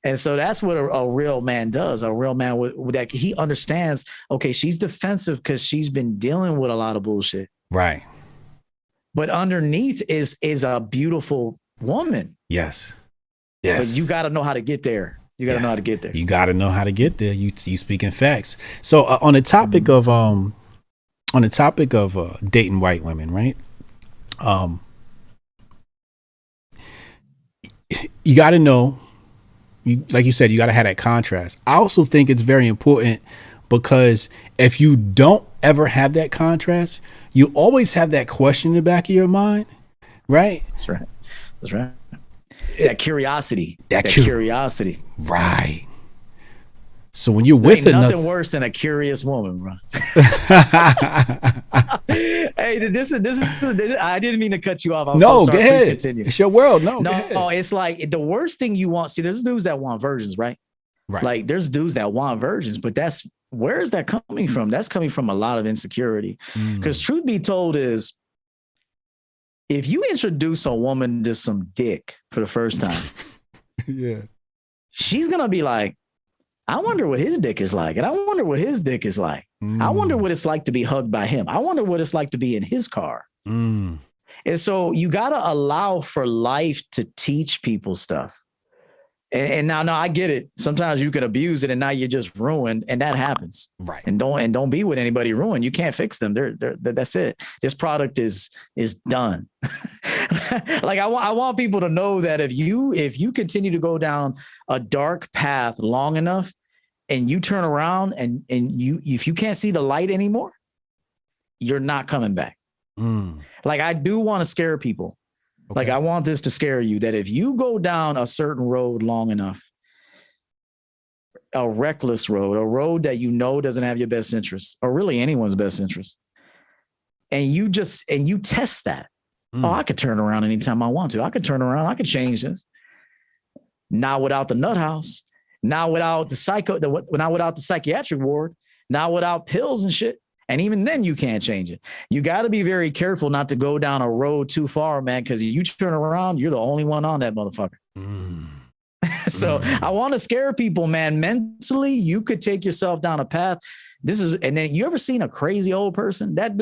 And so that's what a real man does. A real man with that, he understands, okay, she's defensive because she's been dealing with a lot of bullshit. Right. But underneath is a beautiful woman. Yes. Yes. But you got to know how to get there. You got to know how to get there. You got to know how to get there. You speaking facts. So on the topic of dating white women, right? You got to know, like you said, you got to have that contrast. I also think it's very important because if you don't ever have that contrast, you always have that question in the back of your mind, right? That's right. That's right. That curiosity. That curiosity. Right. So when you're with another, nothing worse than a curious woman, bro. Hey, this is. I didn't mean to cut you off. I'm so sorry. Go ahead. Please continue. It's your world. No, it's like the worst thing you want. See, there's dudes that want virgins, right? Right. Like there's dudes that want virgins, but where is that coming from? That's coming from a lot of insecurity. Because truth be told is, if you introduce a woman to some dick for the first time, yeah, she's gonna be like, I wonder what his dick is like. And I wonder what his dick is like. I wonder what it's like to be hugged by him. I wonder what it's like to be in his car. And so you got to allow for life to teach people stuff. And now I get it. Sometimes you can abuse it and now you're just ruined, and that happens. Right. And don't be with anybody ruined. You can't fix them. That's it. This product is done. Like I want people to know that if you continue to go down a dark path long enough and you turn around and if you can't see the light anymore, you're not coming back. Like I do want to scare people. Okay. Like I want this to scare you that if you go down a certain road long enough, a reckless road, a road that you know doesn't have your best interest or really anyone's best interest, and you test that. Oh, I could turn around anytime I want to. I could turn around. I could change this. Not without the nut house. Not without not without the psychiatric ward. Not without pills and shit. And even then you can't change it. You got to be very careful not to go down a road too far, man, because you turn around, you're the only one on that motherfucker. So I want to scare people, man. Mentally, you could take yourself down a path. And then you ever seen a crazy old person? That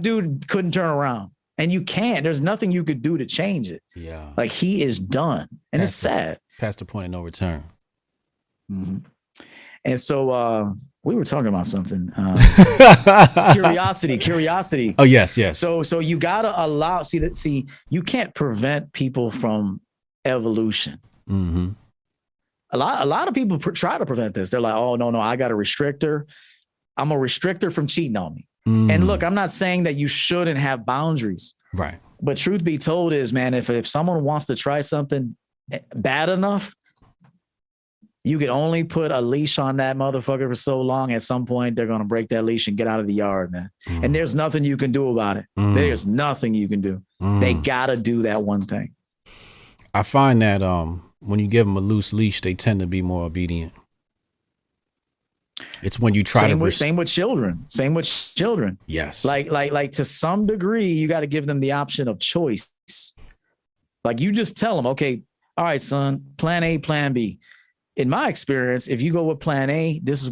dude couldn't turn around. And you can't. There's nothing you could do to change it. Yeah. Like he is done. And it's sad. Past the point of no return. And so we were talking about something. Curiosity. Oh, yes. So you gotta allow. See, you can't prevent people from evolution. A lot of people try to prevent this. They're like, oh no, I got a restrictor. I'm a restrictor from cheating on me. And look, I'm not saying that you shouldn't have boundaries. Right. But truth be told is, man, if someone wants to try something bad enough, you can only put a leash on that motherfucker for so long. At some point, they're going to break that leash and get out of the yard, man. And there's nothing you can do about it. There's nothing you can do. They got to do that one thing. I find that when you give them a loose leash, they tend to be more obedient. It's when you try same with children. Yes. Like to some degree, you got to give them the option of choice. Like you just tell them, okay, all right, son, plan A, plan B. In my experience, if you go with plan A, this is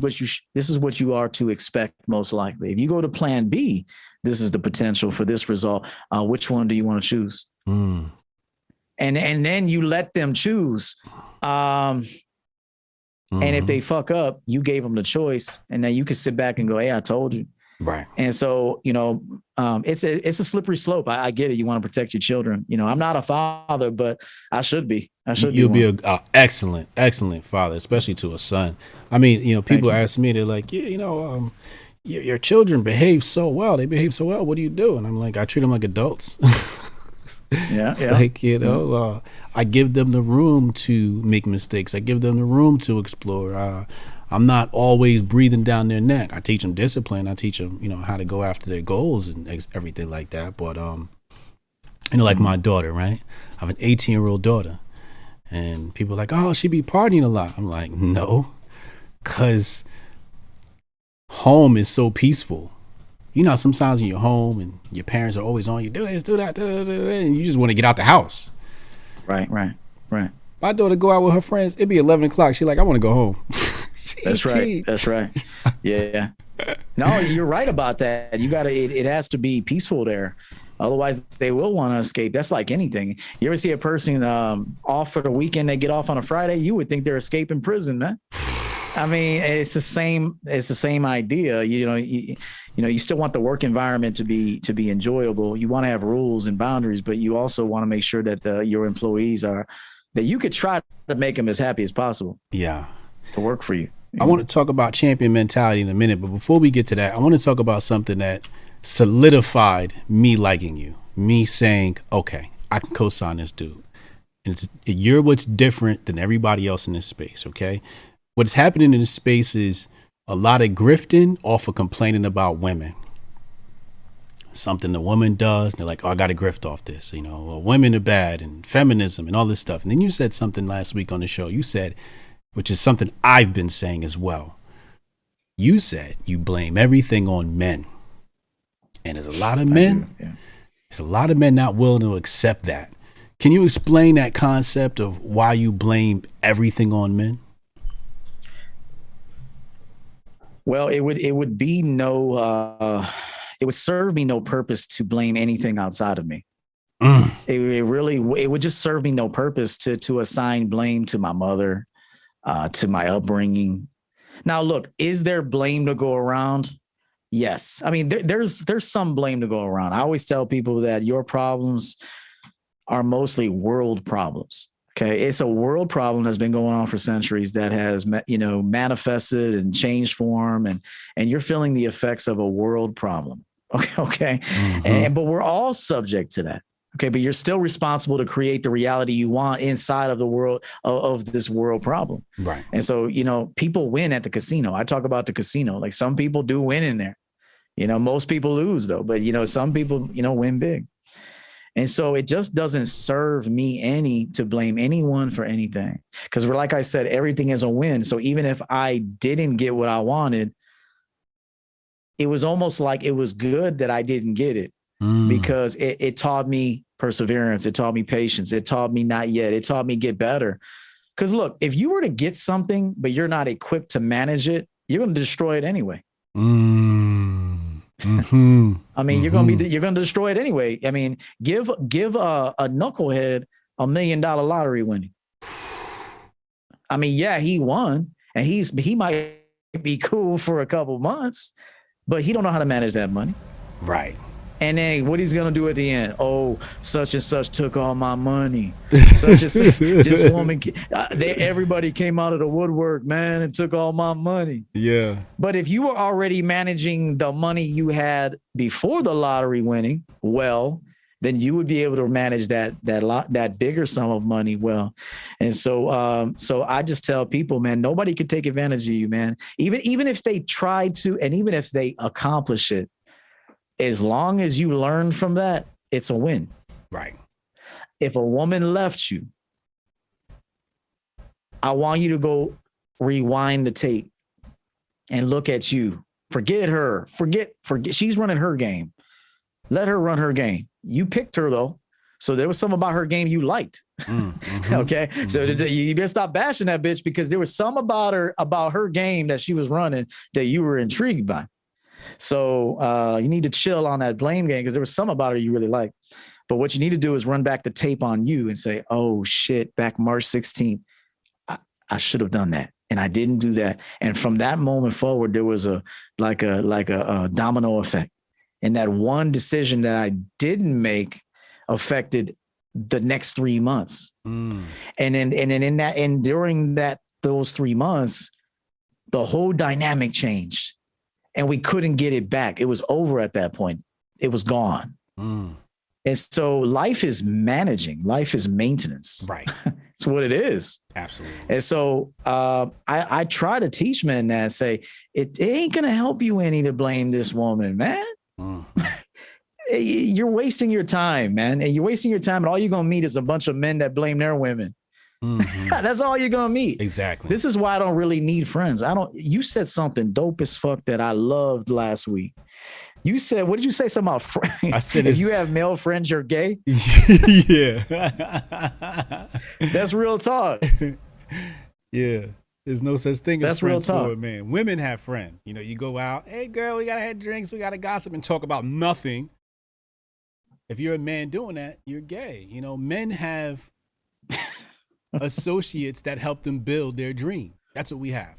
what you are to expect most likely. If you go to plan B, this is the potential for this result. Which one do you want to choose? And then you let them choose. And if they fuck up, you gave them the choice, and then you can sit back and go, "Hey, I told you." Right. And so, it's a slippery slope. I get it. You want to protect your children. I'm not a father, but I should be. You'll be an excellent father, especially to a son. I mean, people ask me, they're like, your children behave so well. They behave so well. What do you do? And I'm like, I treat them like adults. Yeah. Like, I give them the room to make mistakes. I give them the room to explore. I'm not always breathing down their neck. I teach them discipline. I teach them, how to go after their goals and everything like that. But, like my daughter, right? I have an 18-year-old daughter, and people are like, oh, she be partying a lot. I'm like, no, because home is so peaceful. Sometimes in your home and your parents are always on you, do this, do that, and you just want to get out the house. Right. My daughter go out with her friends. It'd be 11 o'clock. She's like, I want to go home. That's right. Yeah. No, you're right about that. You got to, it has to be peaceful there. Otherwise they will want to escape. That's like anything. You ever see a person off for the weekend, they get off on a Friday, you would think they're escaping prison, man. I mean, it's the same idea. You still want the work environment to be enjoyable. You want to have rules and boundaries, but you also want to make sure that your employees that you could try to make them as happy as possible. Yeah. To work for you. I want to talk about champion mentality in a minute, but before we get to that, I want to talk about something that solidified me liking you, me saying, okay, I can co-sign this dude. And you're what's different than everybody else in this space, okay? What's happening in this space is a lot of grifting off of complaining about women. Something the woman does, and they're like, oh, I got to grift off this. Women are bad and feminism and all this stuff. And then you said something last week on the show. You said, which is something I've been saying as well. You said you blame everything on men. And there's a lot of men. There's a lot of men not willing to accept that. Can you explain that concept of why you blame everything on men? Well, it would be no, it would serve me no purpose to blame anything outside of me. It would just serve me no purpose to assign blame to my mother, to my upbringing. Now, look, is there blame to go around? Yes. I mean, there's some blame to go around. I always tell people that your problems are mostly world problems. Okay, it's a world problem that's been going on for centuries that has, manifested and changed form, and you're feeling the effects of a world problem. Okay, but we're all subject to that. Okay, but you're still responsible to create the reality you want inside of the world of this world problem. Right. And so, people win at the casino. I talk about the casino. Like, some people do win in there. Most people lose though, but some people, win big. And so it just doesn't serve me any to blame anyone for anything. Because like I said, everything is a win. So even if I didn't get what I wanted, it was almost like it was good that I didn't get it, because it taught me perseverance. It taught me patience. It taught me not yet. It taught me get better. Because look, if you were to get something, but you're not equipped to manage it, you're going to destroy it anyway. I mean, you're going to destroy it anyway. I mean, give a knucklehead $1 million lottery winning. I mean, yeah, he won, and he might be cool for a couple months, but he don't know how to manage that money. Right. And then what he's going to do at the end? Oh, such and such took all my money. Such and such, this woman, everybody came out of the woodwork, man, and took all my money. Yeah. But if you were already managing the money you had before the lottery winning, well, then you would be able to manage that bigger sum of money well. And so I just tell people, man, nobody can take advantage of you, man. Even if they try to, and even if they accomplish it, as long as you learn from that, it's a win. Right. If a woman left you, I want you to go rewind the tape and look at you. Forget her. Forget. She's running her game. Let her run her game. You picked her though. So there was something about her game you liked. Okay. So you better stop bashing that bitch, because there was some about her game that she was running that you were intrigued by. So you need to chill on that blame game, because there was some about her you really like. But what you need to do is run back the tape on you and say, oh shit, back March 16th, I should have done that. And I didn't do that. And from that moment forward, there was a domino effect. And that one decision that I didn't make affected the next 3 months. And during those 3 months, the whole dynamic changed. And we couldn't get it back. It was over at that point. It was gone. And so life is managing. Life is maintenance. Right. It's what it is. Absolutely. And so I try to teach men that, say, it ain't going to help you any to blame this woman, man. You're wasting your time, man. And you're wasting your time. And all you're going to meet is a bunch of men that blame their women. That's all you're gonna meet. Exactly. This is why I don't really need friends. You said something dope as fuck that I loved last week. You said, what did you say? Something about friends? I said, if you have male friends, you're gay. Yeah. That's real talk. Yeah. There's no such thing as friends real talk. for a man. Women have friends. You go out, hey girl, we gotta have drinks, we gotta gossip and talk about nothing. If you're a man doing that, you're gay. Men have associates that help them build their dream. That's what we have.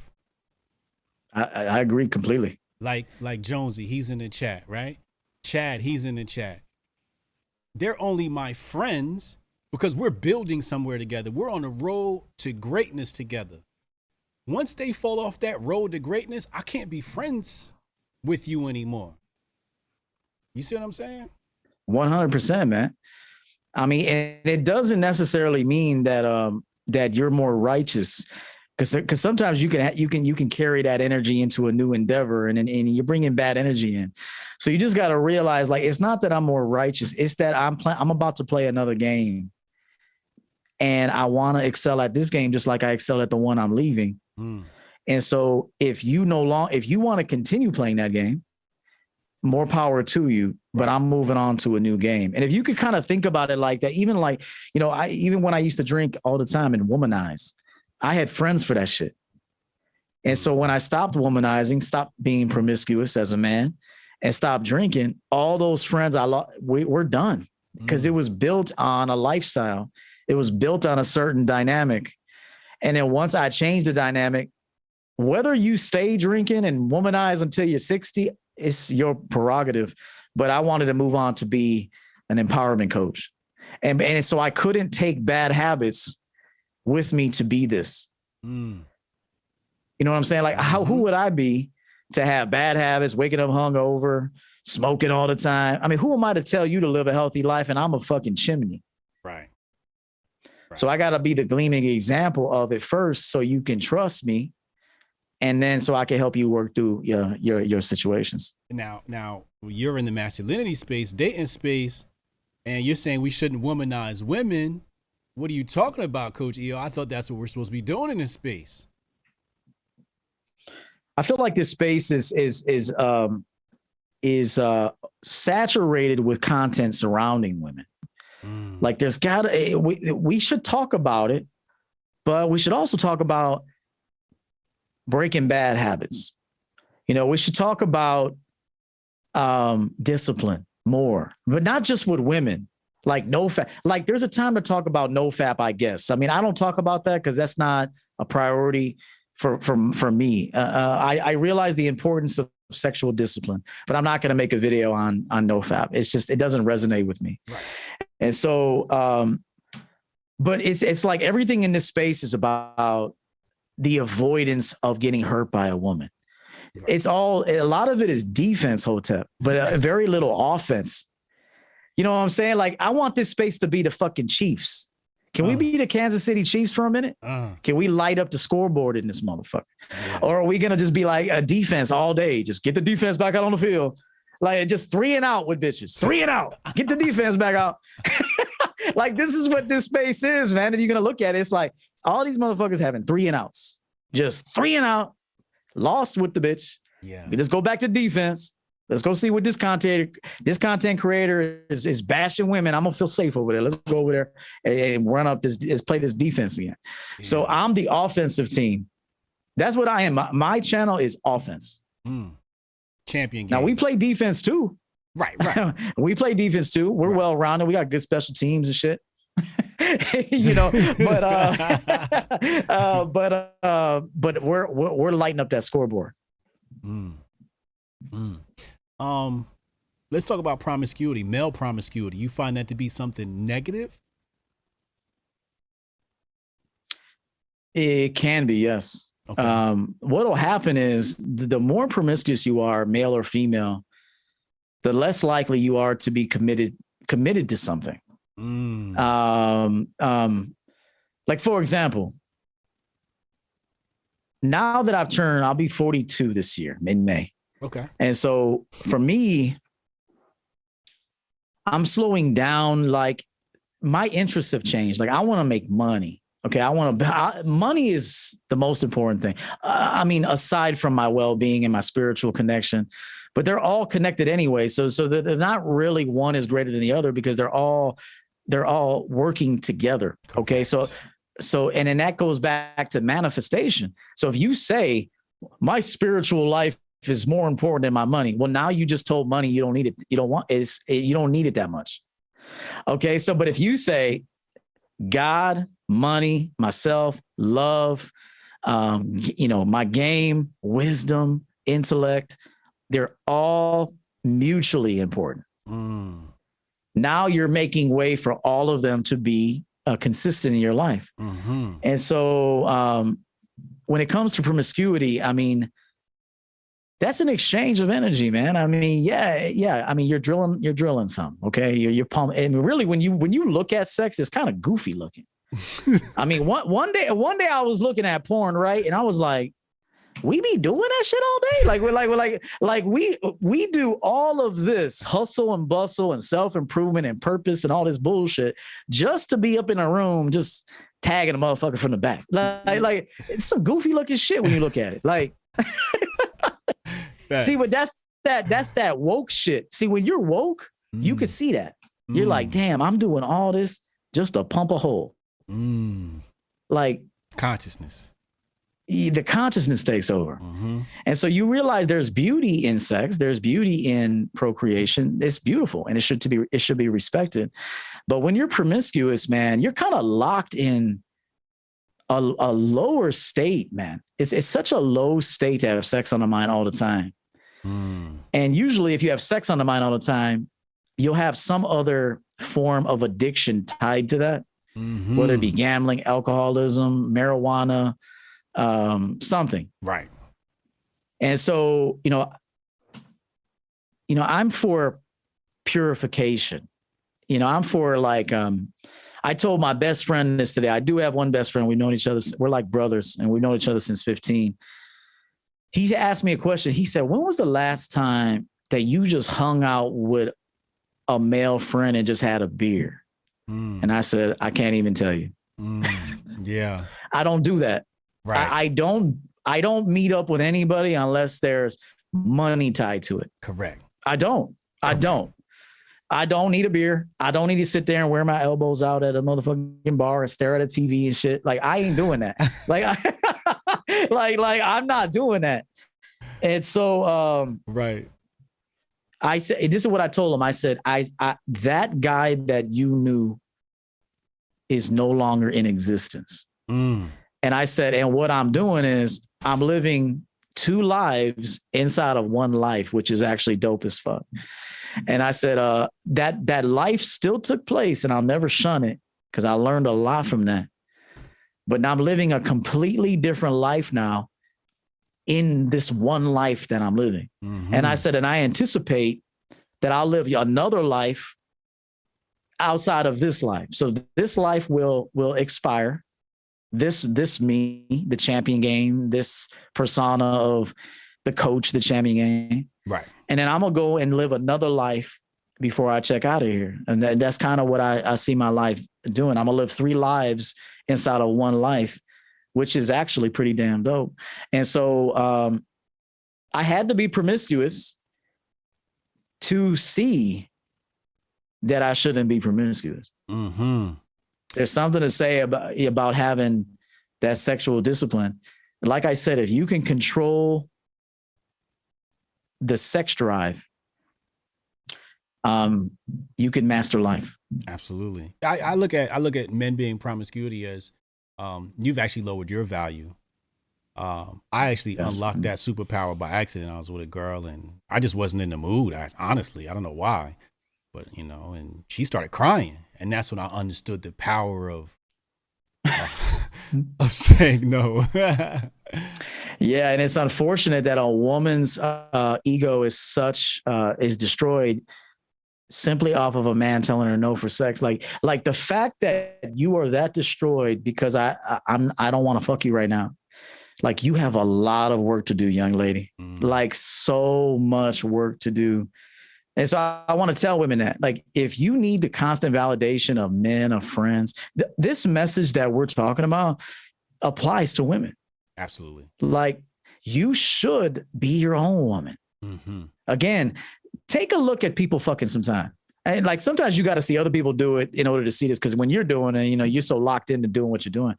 I agree completely. Like Jonesy, he's in the chat, right? Chad, he's in the chat. They're only my friends because we're building somewhere together. We're on a road to greatness together. Once they fall off that road to greatness, I can't be friends with you anymore. You see what I'm saying? 100%, man. I mean, and it doesn't necessarily mean that that you're more righteous, because sometimes you can carry that energy into a new endeavor, and you're bringing bad energy in. So you just got to realize, like, it's not that I'm more righteous; it's that I'm about to play another game, and I want to excel at this game just like I excel at the one I'm leaving. And so if you want to continue playing that game, more power to you, but I'm moving on to a new game. And if you could kind of think about it like that, even even when I used to drink all the time and womanize, I had friends for that shit. And so when I stopped womanizing, stopped being promiscuous as a man, and stopped drinking, all those friends I lost, we're done, because it was built on a lifestyle. It was built on a certain dynamic. And then once I changed the dynamic, whether you stay drinking and womanize until you're 60, it's your prerogative. But I wanted to move on to be an empowerment coach. And so I couldn't take bad habits with me to be this. You know what I'm saying? Like, who would I be to have bad habits, waking up hungover, smoking all the time? I mean, who am I to tell you to live a healthy life and I'm a fucking chimney? Right. So I got to be the gleaming example of it first so you can trust me. And then so I can help you work through your situations. Now you're in the masculinity space, dating space, and you're saying we shouldn't womanize women. What are you talking about, Coach EO? I thought that's what we're supposed to be doing in this space. I feel like this space is saturated with content surrounding women. Like there's we should talk about it, but we should also talk about breaking bad habits. You know, we should talk about discipline more, but not just with women. Like no-fap. Like there's a time to talk about no-fap, I guess. I mean, I don't talk about that because that's not a priority for me. I realize the importance of sexual discipline, but I'm not going to make a video on no-fap. It's just, it doesn't resonate with me. Right. And so, but it's like everything in this space is about the avoidance of getting hurt by a woman. Right. It's all, a lot of it is defense, Hotep, but very little offense. You know what I'm saying? Like, I want this space to be the fucking Chiefs. Can we be the Kansas City Chiefs for a minute? Can we light up the scoreboard in this motherfucker? Yeah. Or are we going to just be like a defense all day? Just get the defense back out on the field. Like just 3 and out with bitches. 3 and out. Get the defense back out. Like this is what this space is, man. And you're going to look at it. It's like all these motherfuckers having 3 and outs. Just 3 and out. Lost with the bitch. Yeah. Let's go back to defense. Let's go see what this content creator is bashing women. I'm gonna feel safe over there. Let's go over there and run up this. Let's play this defense again. Yeah. So I'm the offensive team. That's what I am. My channel is offense. Champion game. Now we play defense too. Right. We play defense too. We're well rounded. We got good special teams and shit. You know, but we're lighting up that scoreboard. Let's talk about promiscuity, male promiscuity. You find that to be something negative? It can be, yes. Okay. What'll happen is the more promiscuous you are, male or female, the less likely you are to be committed to something. Like for example, now that I'll be 42 this year, in May. Okay. And so for me, I'm slowing down. Like my interests have changed. Like I want to make money. Okay. Money is the most important thing. I mean, aside from my well-being and my spiritual connection, but they're all connected anyway. So they're not really one is greater than the other because they're all working together. Okay. So, and then that goes back to manifestation. So if you say my spiritual life is more important than my money, well, now you just told money you don't need it. You don't need it that much. Okay. So, but if you say God, money, myself, love, my game, wisdom, intellect, they're all mutually important. Now you're making way for all of them to be consistent in your life. And so when it comes to promiscuity, I mean, that's an exchange of energy, man. I mean, yeah. I mean, you're drilling some, okay? You're pumping. And really, when you look at sex, it's kind of goofy looking. I mean, one day I was looking at porn, right? And I was like, we be doing that shit all day. Like we do all of this hustle and bustle and self-improvement and purpose and all this bullshit just to be up in a room, just tagging a motherfucker from the back. Like it's some goofy looking shit when you look at it. Like, see, but that's that woke shit. See, when you're woke, you can see that. You're like, damn, I'm doing all this just to pump a hole. Like consciousness. the consciousness takes over. Mm-hmm. And so you realize there's beauty in sex, there's beauty in procreation. It's beautiful and it should be respected. But when you're promiscuous, man, you're kind of locked in a lower state, man. It's such a low state to have sex on the mind all the time. And usually if you have sex on the mind all the time, you'll have some other form of addiction tied to that, whether it be gambling, alcoholism, marijuana, something. Right. And so, I'm for purification. I'm for I told my best friend this today. I do have one best friend. We've known each other. We're like brothers and we've known each other since 15. He asked me a question. He said, when was the last time that you just hung out with a male friend and just had a beer? And I said, I can't even tell you. Yeah. I don't do that. Right. I don't meet up with anybody unless there's money tied to it. Correct. I don't need a beer. I don't need to sit there and wear my elbows out at a motherfucking bar and stare at a TV and shit. Like, I ain't doing that. I'm not doing that. And so, right. I said, this is what I told him. I said, I that guy that you knew is no longer in existence. And I said, and what I'm doing is I'm living 2 lives inside of 1 life, which is actually dope as fuck. And I said, that life still took place and I'll never shun it because I learned a lot from that. But now I'm living a completely different life now in this 1 life that I'm living. And I said, and I anticipate that I'll live another life outside of this life. So this life will expire. This me, the champion game, this persona of the coach, the champion game. Right. And then I'm going to go and live another life before I check out of here. And that's kind of what I see my life doing. I'm going to live 3 lives inside of 1 life, which is actually pretty damn dope. And so I had to be promiscuous to see that I shouldn't be promiscuous. There's something to say about having that sexual discipline. Like I said, if you can control the sex drive, you can master life. Absolutely. I look at men being promiscuity as you've actually lowered your value. I actually unlocked that superpower by accident. I was with a girl and I just wasn't in the mood. Honestly, I don't know why, but and she started crying, and that's when I understood the power of saying no. Yeah, and it's unfortunate that a woman's ego is destroyed simply off of a man telling her no for sex. Like the fact that you are that destroyed because I don't want to fuck you right now. Like, you have a lot of work to do, young lady. Like, so much work to do. And so I want to tell women that, like, if you need the constant validation of men, of friends, this message that we're talking about applies to women. Absolutely. Like, you should be your own woman. Again, take a look at people fucking sometime. And like, sometimes you got to see other people do it in order to see this. Because when you're doing it, you're so locked into doing what you're doing.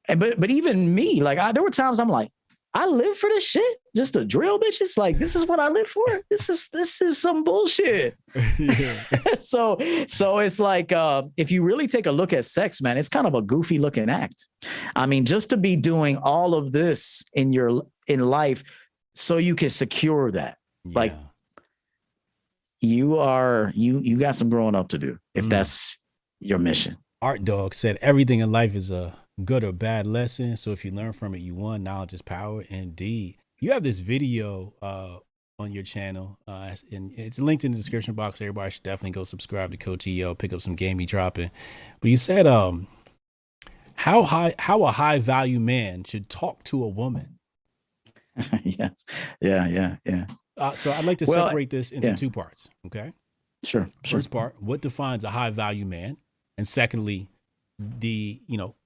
And but even me, like, there were times I'm like, I live for this shit just to drill bitches. Like, this is what I live for. This is some bullshit. So it's like, if you really take a look at sex, man, it's kind of a goofy looking act. I mean, just to be doing all of this in life so you can secure that. Yeah. Like, you got some growing up to do if that's your mission. Art Dog said everything in life is a good or bad lesson. So if you learn from it, you won. Knowledge is power. Indeed. You have this video on your channel, and it's linked in the description box. Everybody should definitely go subscribe to Coach EO, pick up some game he dropping. But you said how a high value man should talk to a woman. Yes. Yeah. So I'd like to separate this into 2 parts. Okay. Sure. First part, what defines a high value man? And secondly,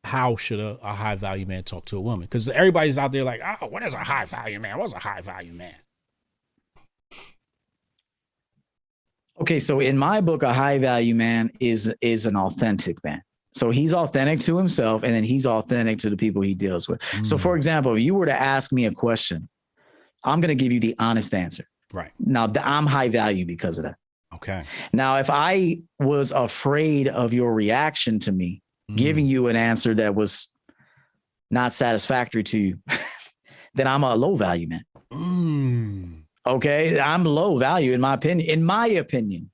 how should a high value man talk to a woman? Because everybody's out there like, oh, what is a high value man? What's a high value man? Okay, so in my book, a high value man is an authentic man. So he's authentic to himself, and then he's authentic to the people he deals with. So for example, if you were to ask me a question, I'm going to give you the honest answer. Right. Now, I'm high value because of that. Okay. Now, if I was afraid of your reaction to me giving you an answer that was not satisfactory to you, then I'm a low value man. Okay. I'm low value in my opinion,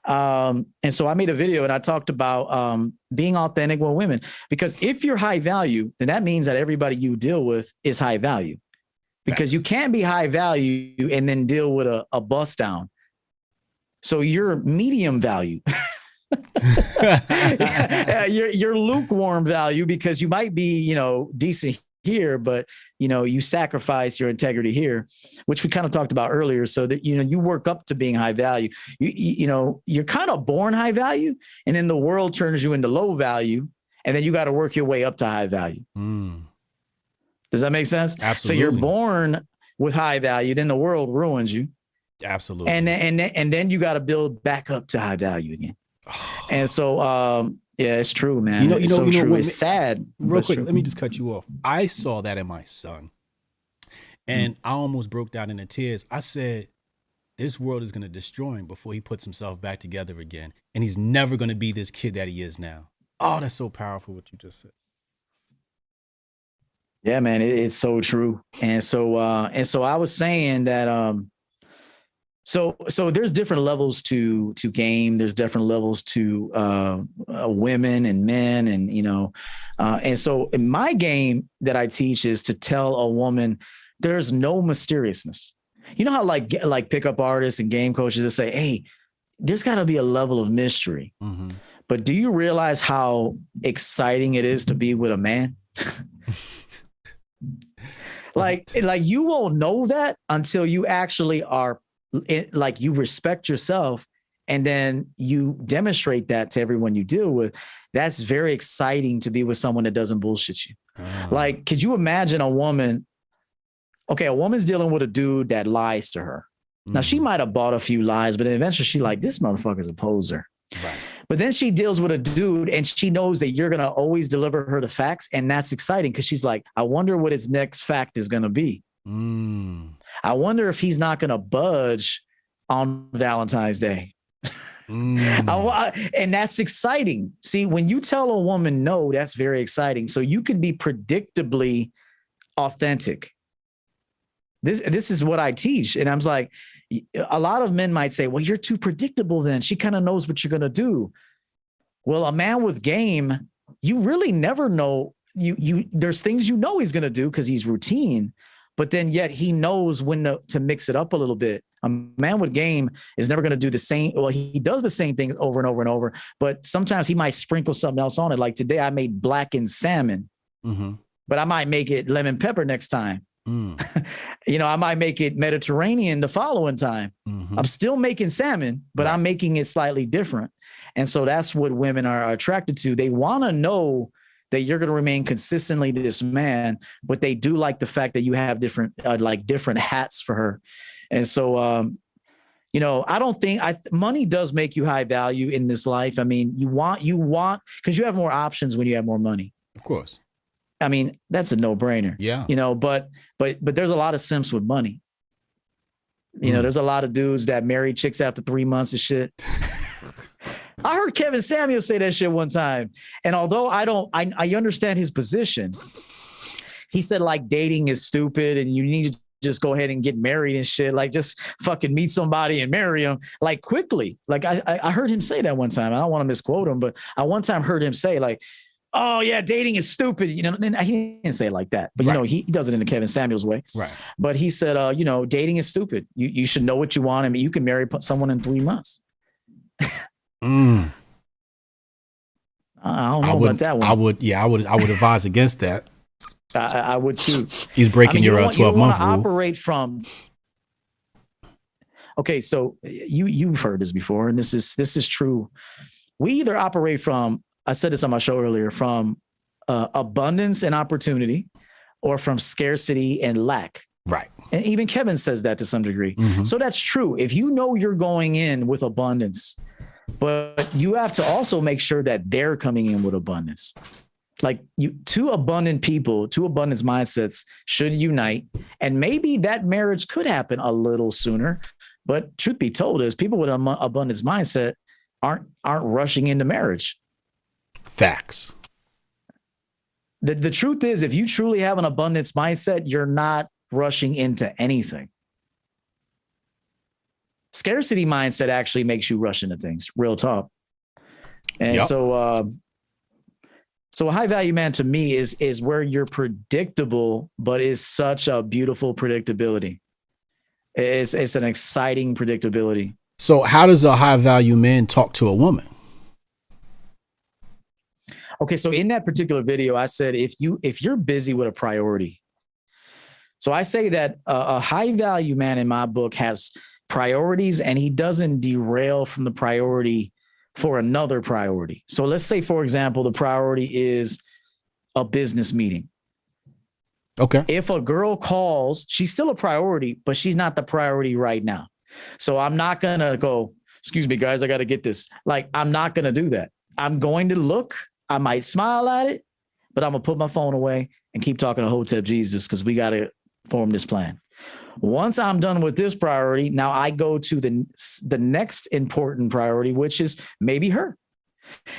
and so I made a video and I talked about being authentic with women, because if you're high value, then that means that everybody you deal with is high value, because you can't be high value and then deal with a bust down. So you're medium value. you're lukewarm value, because you might be, decent here, but you sacrifice your integrity here, which we kind of talked about earlier, so that you work up to being high value. You're kind of born high value, and then the world turns you into low value, and then you got to work your way up to high value. Does that make sense? Absolutely. So you're born with high value, then the world ruins you. Absolutely. And then you got to build back up to high value again. And so yeah, it's true, man. It's so true. It's sad. Real quick, let me just cut you off. I saw that in my son, and I almost broke down into tears. I said, this world is going to destroy him before he puts himself back together again. And he's never going to be this kid that he is now. Oh, that's so powerful what you just said. Yeah, man, it's so true. And so I was saying that, so there's different levels to game. There's different levels to women and men, and and so in my game that I teach is to tell a woman there's no mysteriousness. You know how like pickup artists and game coaches that say, hey, there's got to be a level of mystery. But do you realize how exciting it is to be with a man? like you won't know that until you actually are like, you respect yourself, and then you demonstrate that to everyone you deal with. That's very exciting, to be with someone that doesn't bullshit you. Like, could you imagine a woman? Okay, a woman's dealing with a dude that lies to her. Now, she might have bought a few lies, but then eventually she like, this motherfucker's a poser. Right. But then she deals with a dude and she knows that you're going to always deliver her the facts. And that's exciting, because she's like, I wonder what his next fact is going to be. I wonder if he's not going to budge on Valentine's Day. And that's exciting. See, when you tell a woman no, that's very exciting. So you can be predictably authentic. This is what I teach. And I'm like, a lot of men might say, well, you're too predictable then. She kind of knows what you're going to do. Well, a man with game, you really never know. There's things he's going to do because he's routine, but then yet he knows when to mix it up a little bit. A man with game is never going to do the same. Well, he does the same things over and over and over, but sometimes he might sprinkle something else on it. Like today I made blackened salmon, but I might make it lemon pepper next time. I might make it Mediterranean the following time. I'm still making salmon, but I'm making it slightly different. And so that's what women are attracted to. They want to know that you're going to remain consistently this man, but they do like the fact that you have different hats for her. And so, I don't think money does make you high value in this life. I mean, you want, because you have more options when you have more money. Of course. I mean, that's a no-brainer. Yeah. But there's a lot of simps with money. There's a lot of dudes that marry chicks after 3 months and shit. I heard Kevin Samuel say that shit one time. And although I understand his position, he said like dating is stupid and you need to just go ahead and get married and shit. Like just fucking meet somebody and marry them like quickly. Like I heard him say that one time. I don't want to misquote him, but I one time heard him say like, oh yeah, dating is stupid. And he didn't say it like that, but he does it in the Kevin Samuels way. Right. But he said, dating is stupid. You should know what you want. I mean, you can marry someone in 3 months. I don't know about that one. I would advise against that. I would too. He's breaking your 12-month rule. Operate from. Okay, so you've heard this before, and this is true. We either operate from, I said this on my show earlier, from abundance and opportunity, or from scarcity and lack. Right. And even Kevin says that to some degree. So that's true. If you know you're going in with abundance, but you have to also make sure that they're coming in with abundance. Like two abundant people, two abundance mindsets should unite. And maybe that marriage could happen a little sooner. But truth be told is people with an abundance mindset aren't rushing into marriage. Facts. The truth is, if you truly have an abundance mindset, you're not rushing into anything. Scarcity mindset actually makes you rush into things, real talk. And so a high value man to me is where you're predictable, but is such a beautiful predictability. It's an exciting predictability. So how does a high value man talk to a woman? Okay, so in that particular video, I said if you're busy with a priority, so I say that a high value man in my book has priorities, and he doesn't derail from the priority for another priority. So let's say, for example, the priority is a business meeting. Okay. If a girl calls, she's still a priority, but she's not the priority right now. So I'm not going to go, excuse me, guys, I got to get this. Like, I'm not going to do that. I'm going to look, I might smile at it, but I'm going to put my phone away and keep talking to Hotep Jesus because we got to form this plan. Once I'm done with this priority, now I go to the next important priority, which is maybe her.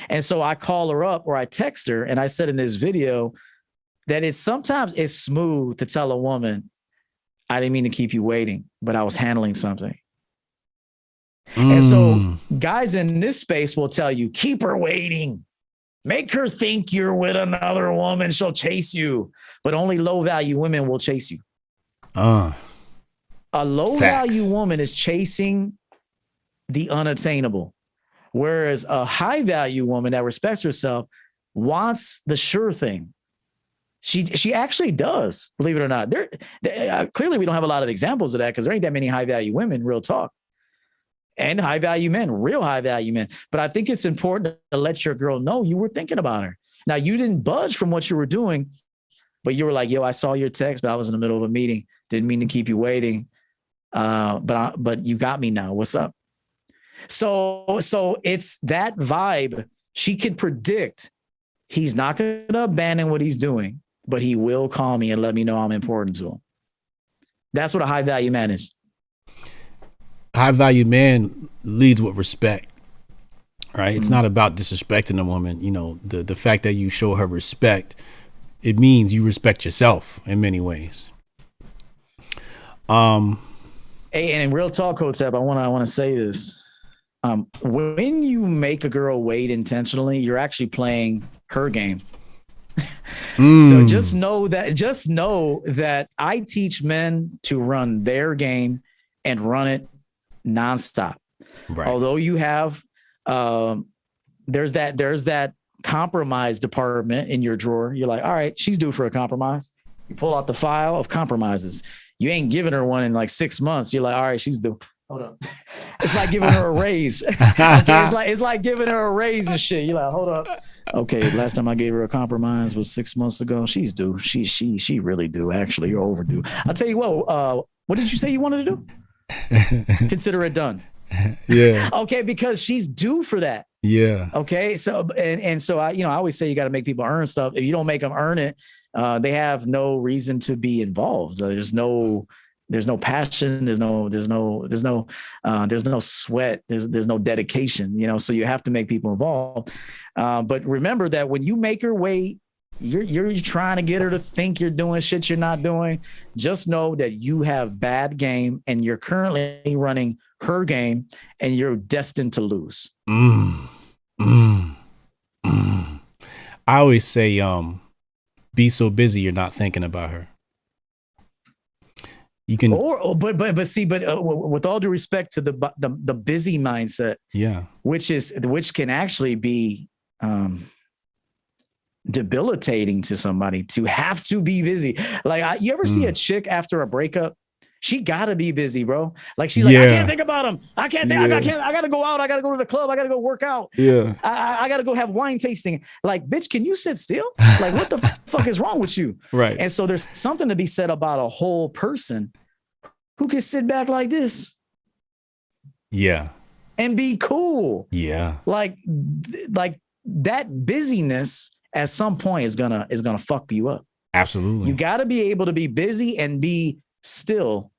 And so I call her up or I text her, and I said in this video that sometimes it's smooth to tell a woman, I didn't mean to keep you waiting, but I was handling something. And so guys in this space will tell you, keep her waiting. Make her think you're with another woman. She'll chase you, but only low value women will chase you. A low value woman is chasing the unattainable, whereas a high value woman that respects herself wants the sure thing. She actually does, believe it or not. Clearly we don't have a lot of examples of that because there ain't that many high value women, real talk, and high value men, real high value men. But I think it's important to let your girl know you were thinking about her. Now, you didn't budge from what you were doing, but you were like, yo, I saw your text, but I was in the middle of a meeting. Didn't mean to keep you waiting. But you got me now. What's up? So it's that vibe. She can predict he's not going to abandon what he's doing, but he will call me and let me know I'm important to him. That's what a high value man is. High value man leads with respect, right? It's not about disrespecting a woman. You know, the fact that you show her respect, it means you respect yourself in many ways. Hey, and in real talk, Hotep, I want to say this. When you make a girl wait intentionally, you're actually playing her game. So just know that I teach men to run their game and run it nonstop. Right. Although you have, there's that compromise department in your drawer. You're like, all right, she's due for a compromise. You pull out the file of compromises. You ain't giving her one in like 6 months. You're like, all right, she's due. Hold up. It's like giving her a raise. Okay, it's like giving her a raise and shit. You're like, hold up. Okay, last time I gave her a compromise was 6 months ago. She's due. She really due. Actually, you're overdue. I'll tell you what did you say you wanted to do? Consider it done. Yeah. Okay, because she's due for that. Yeah. Okay. So and so I always say you got to make people earn stuff. If you don't make them earn it, they have no reason to be involved. There's no passion. There's no sweat. There's no dedication. So you have to make people involved. But remember that when you make her wait, you're trying to get her to think you're doing shit you're not doing. Just know that you have bad game and you're currently running her game and you're destined to lose. I always say, be so busy you're not thinking about her. You can, but with all due respect to the busy mindset, yeah, which can actually be debilitating to somebody to have to be busy. Like you ever see a chick after a breakup? She gotta be busy, bro. Like she's like, I can't think about him. I can't think. I gotta go out. I gotta go to the club. I gotta go work out. Yeah. I gotta go have wine tasting. Like, bitch, can you sit still? Like, what the fuck is wrong with you? Right. And so there's something to be said about a whole person who can sit back like this. Yeah. and be cool. Yeah. Like that busyness at some point is gonna fuck you up. Absolutely. You got to be able to be busy and be still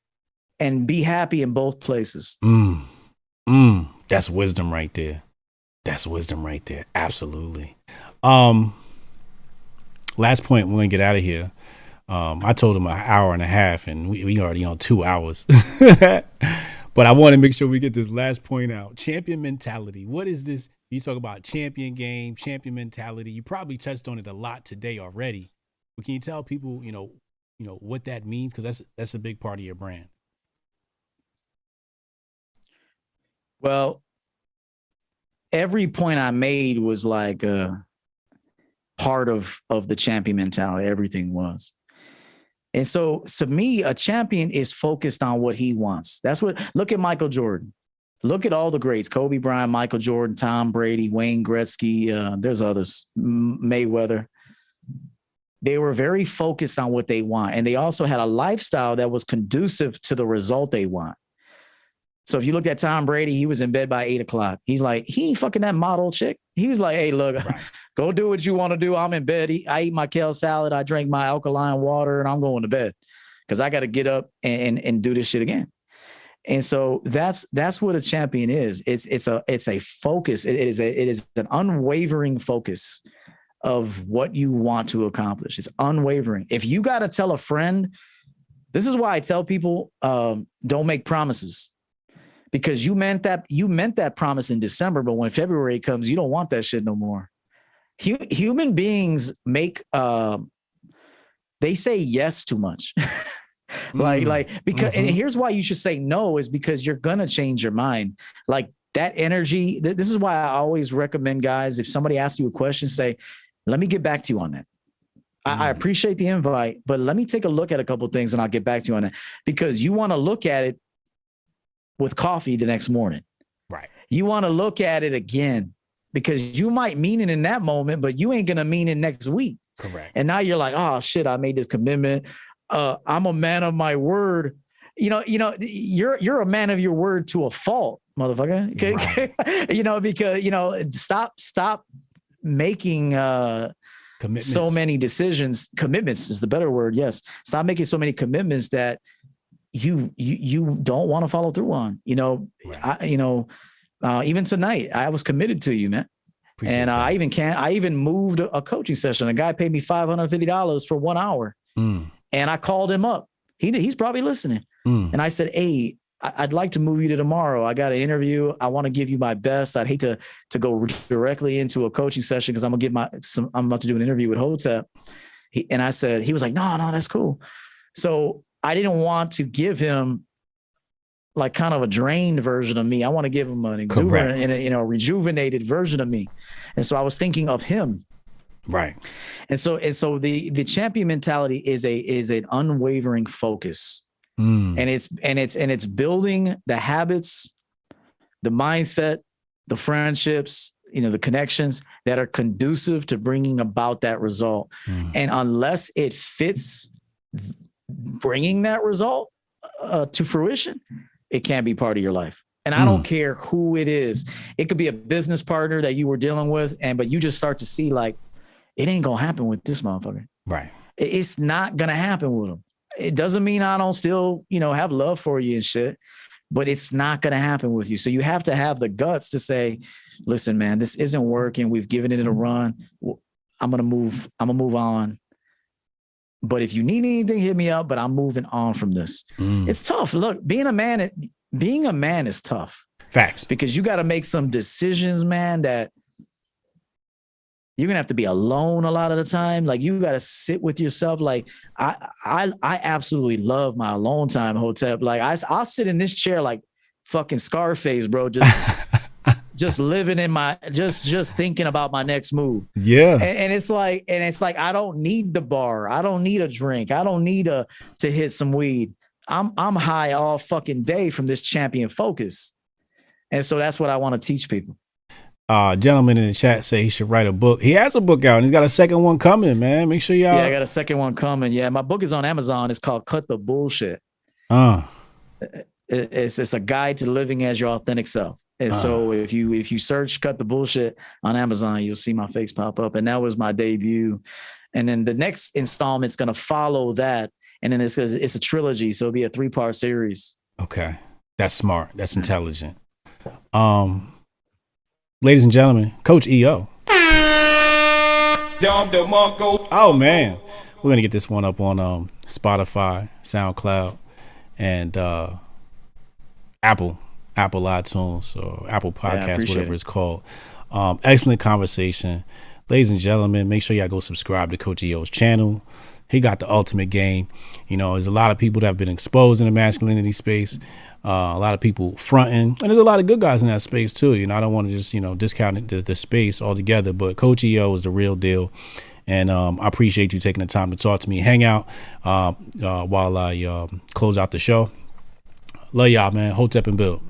and be happy in both places. That's wisdom right there. That's wisdom right there. Absolutely. Last point, we're gonna get out of here. I told him an hour and a half, and we already on 2 hours. But I want to make sure we get this last point out. Champion mentality. What is this? You talk about champion game, champion mentality. You probably touched on it a lot today already. But can you tell people, what that means? Because that's a big part of your brand. Well, every point I made was like part of the champion mentality. Everything was. And so to me, a champion is focused on what he wants. Look at Michael Jordan. Look at all the greats, Kobe Bryant, Michael Jordan, Tom Brady, Wayne Gretzky. There's others, Mayweather. They were very focused on what they want. And they also had a lifestyle that was conducive to the result they want. So if you look at Tom Brady, he was in bed by 8:00. He's like, he ain't fucking that model chick. He was like, hey, look, go do what you want to do. I'm in bed. I eat my kale salad. I drink my alkaline water and I'm going to bed because I got to get up and do this shit again. And so that's what a champion is. It's a focus. It is an unwavering focus of what you want to accomplish. It's unwavering. If you got to tell a friend, this is why I tell people, don't make promises. Because you meant that promise in December, but when February comes, you don't want that shit no more. Human beings they say yes too much. Because and here's why you should say no is because you're gonna change your mind. Like that energy. This is why I always recommend guys, if somebody asks you a question, say, let me get back to you on that. I appreciate the invite, but let me take a look at a couple of things and I'll get back to you on that. Because you want to look at it with coffee the next morning. Right. You want to look at it again because you might mean it in that moment, but you ain't going to mean it next week. Correct. And now you're like, oh shit, I made this commitment. I'm a man of my word. You're a man of your word to a fault, motherfucker. Right. Because, stop making, so many decisions. Commitments is the better word. Yes. Stop making so many commitments that you don't want to follow through on, right. Even tonight, I was committed to you, man. Appreciate and I even moved a coaching session. A guy paid me $550 for 1 hour. And I called him up. He's probably listening. And I said, hey, I'd like to move you to tomorrow. I got an interview. I want to give you my best. I'd hate to go directly into a coaching session because I'm about to do an interview with Hotep. And I said, he was like, no, that's cool. So I didn't want to give him like kind of a drained version of me. I want to give him an exuberant and a rejuvenated version of me. And so I was thinking of him. Right. And so the champion mentality is an unwavering focus. And it's building the habits, the mindset, the friendships, the connections that are conducive to bringing about that result. And unless it fits bringing that result to fruition, it can't be part of your life. And I don't care who it is. It could be a business partner that you were dealing with, but you just start to see like, it ain't gonna happen with this motherfucker. Right. It's not gonna happen with him. It doesn't mean I don't still, have love for you and shit, but it's not gonna happen with you. So you have to have the guts to say, listen, man, this isn't working. We've given it a run. I'm gonna move on. But if you need anything, hit me up. But I'm moving on from this. It's tough. Look, being a man is tough. Facts. Because you got to make some decisions, man, that you're going to have to be alone a lot of the time. Like you got to sit with yourself. Like I absolutely love my alone time, Hotep. Like I'll sit in this chair like fucking Scarface, bro. Just living in just thinking about my next move. Yeah. And it's like, I don't need the bar. I don't need a drink. I don't need to hit some weed. I'm high all fucking day from this champion focus. And so that's what I want to teach people. Gentleman in the chat say he should write a book. He has a book out and he's got a second one coming, man. Make sure y'all. Yeah, I got a second one coming. Yeah. My book is on Amazon. It's called Cut the Bullshit. It's a guide to living as your authentic self. And so if you search "Cut the Bullshit" on Amazon, you'll see my face pop up. And that was my debut. And then the next installment's gonna follow that. And then it's a trilogy, so it'll be a 3-part series. Okay, that's smart. That's intelligent. Ladies and gentlemen, Coach EO. Oh man, we're gonna get this one up on Spotify, SoundCloud, and Apple iTunes or Apple Podcasts, whatever it's called. Excellent conversation, ladies and gentlemen. Make sure y'all go subscribe to Coach EO's channel. He got the ultimate game. You know, there's a lot of people that have been exposed in the masculinity space. A lot of people fronting, and there's a lot of good guys in that space too. You know, I don't want to just, discount the space altogether, but Coach EO is the real deal. And I appreciate you taking the time to talk to me, hang out while I close out the show. Love y'all, man. Hotep and Bill.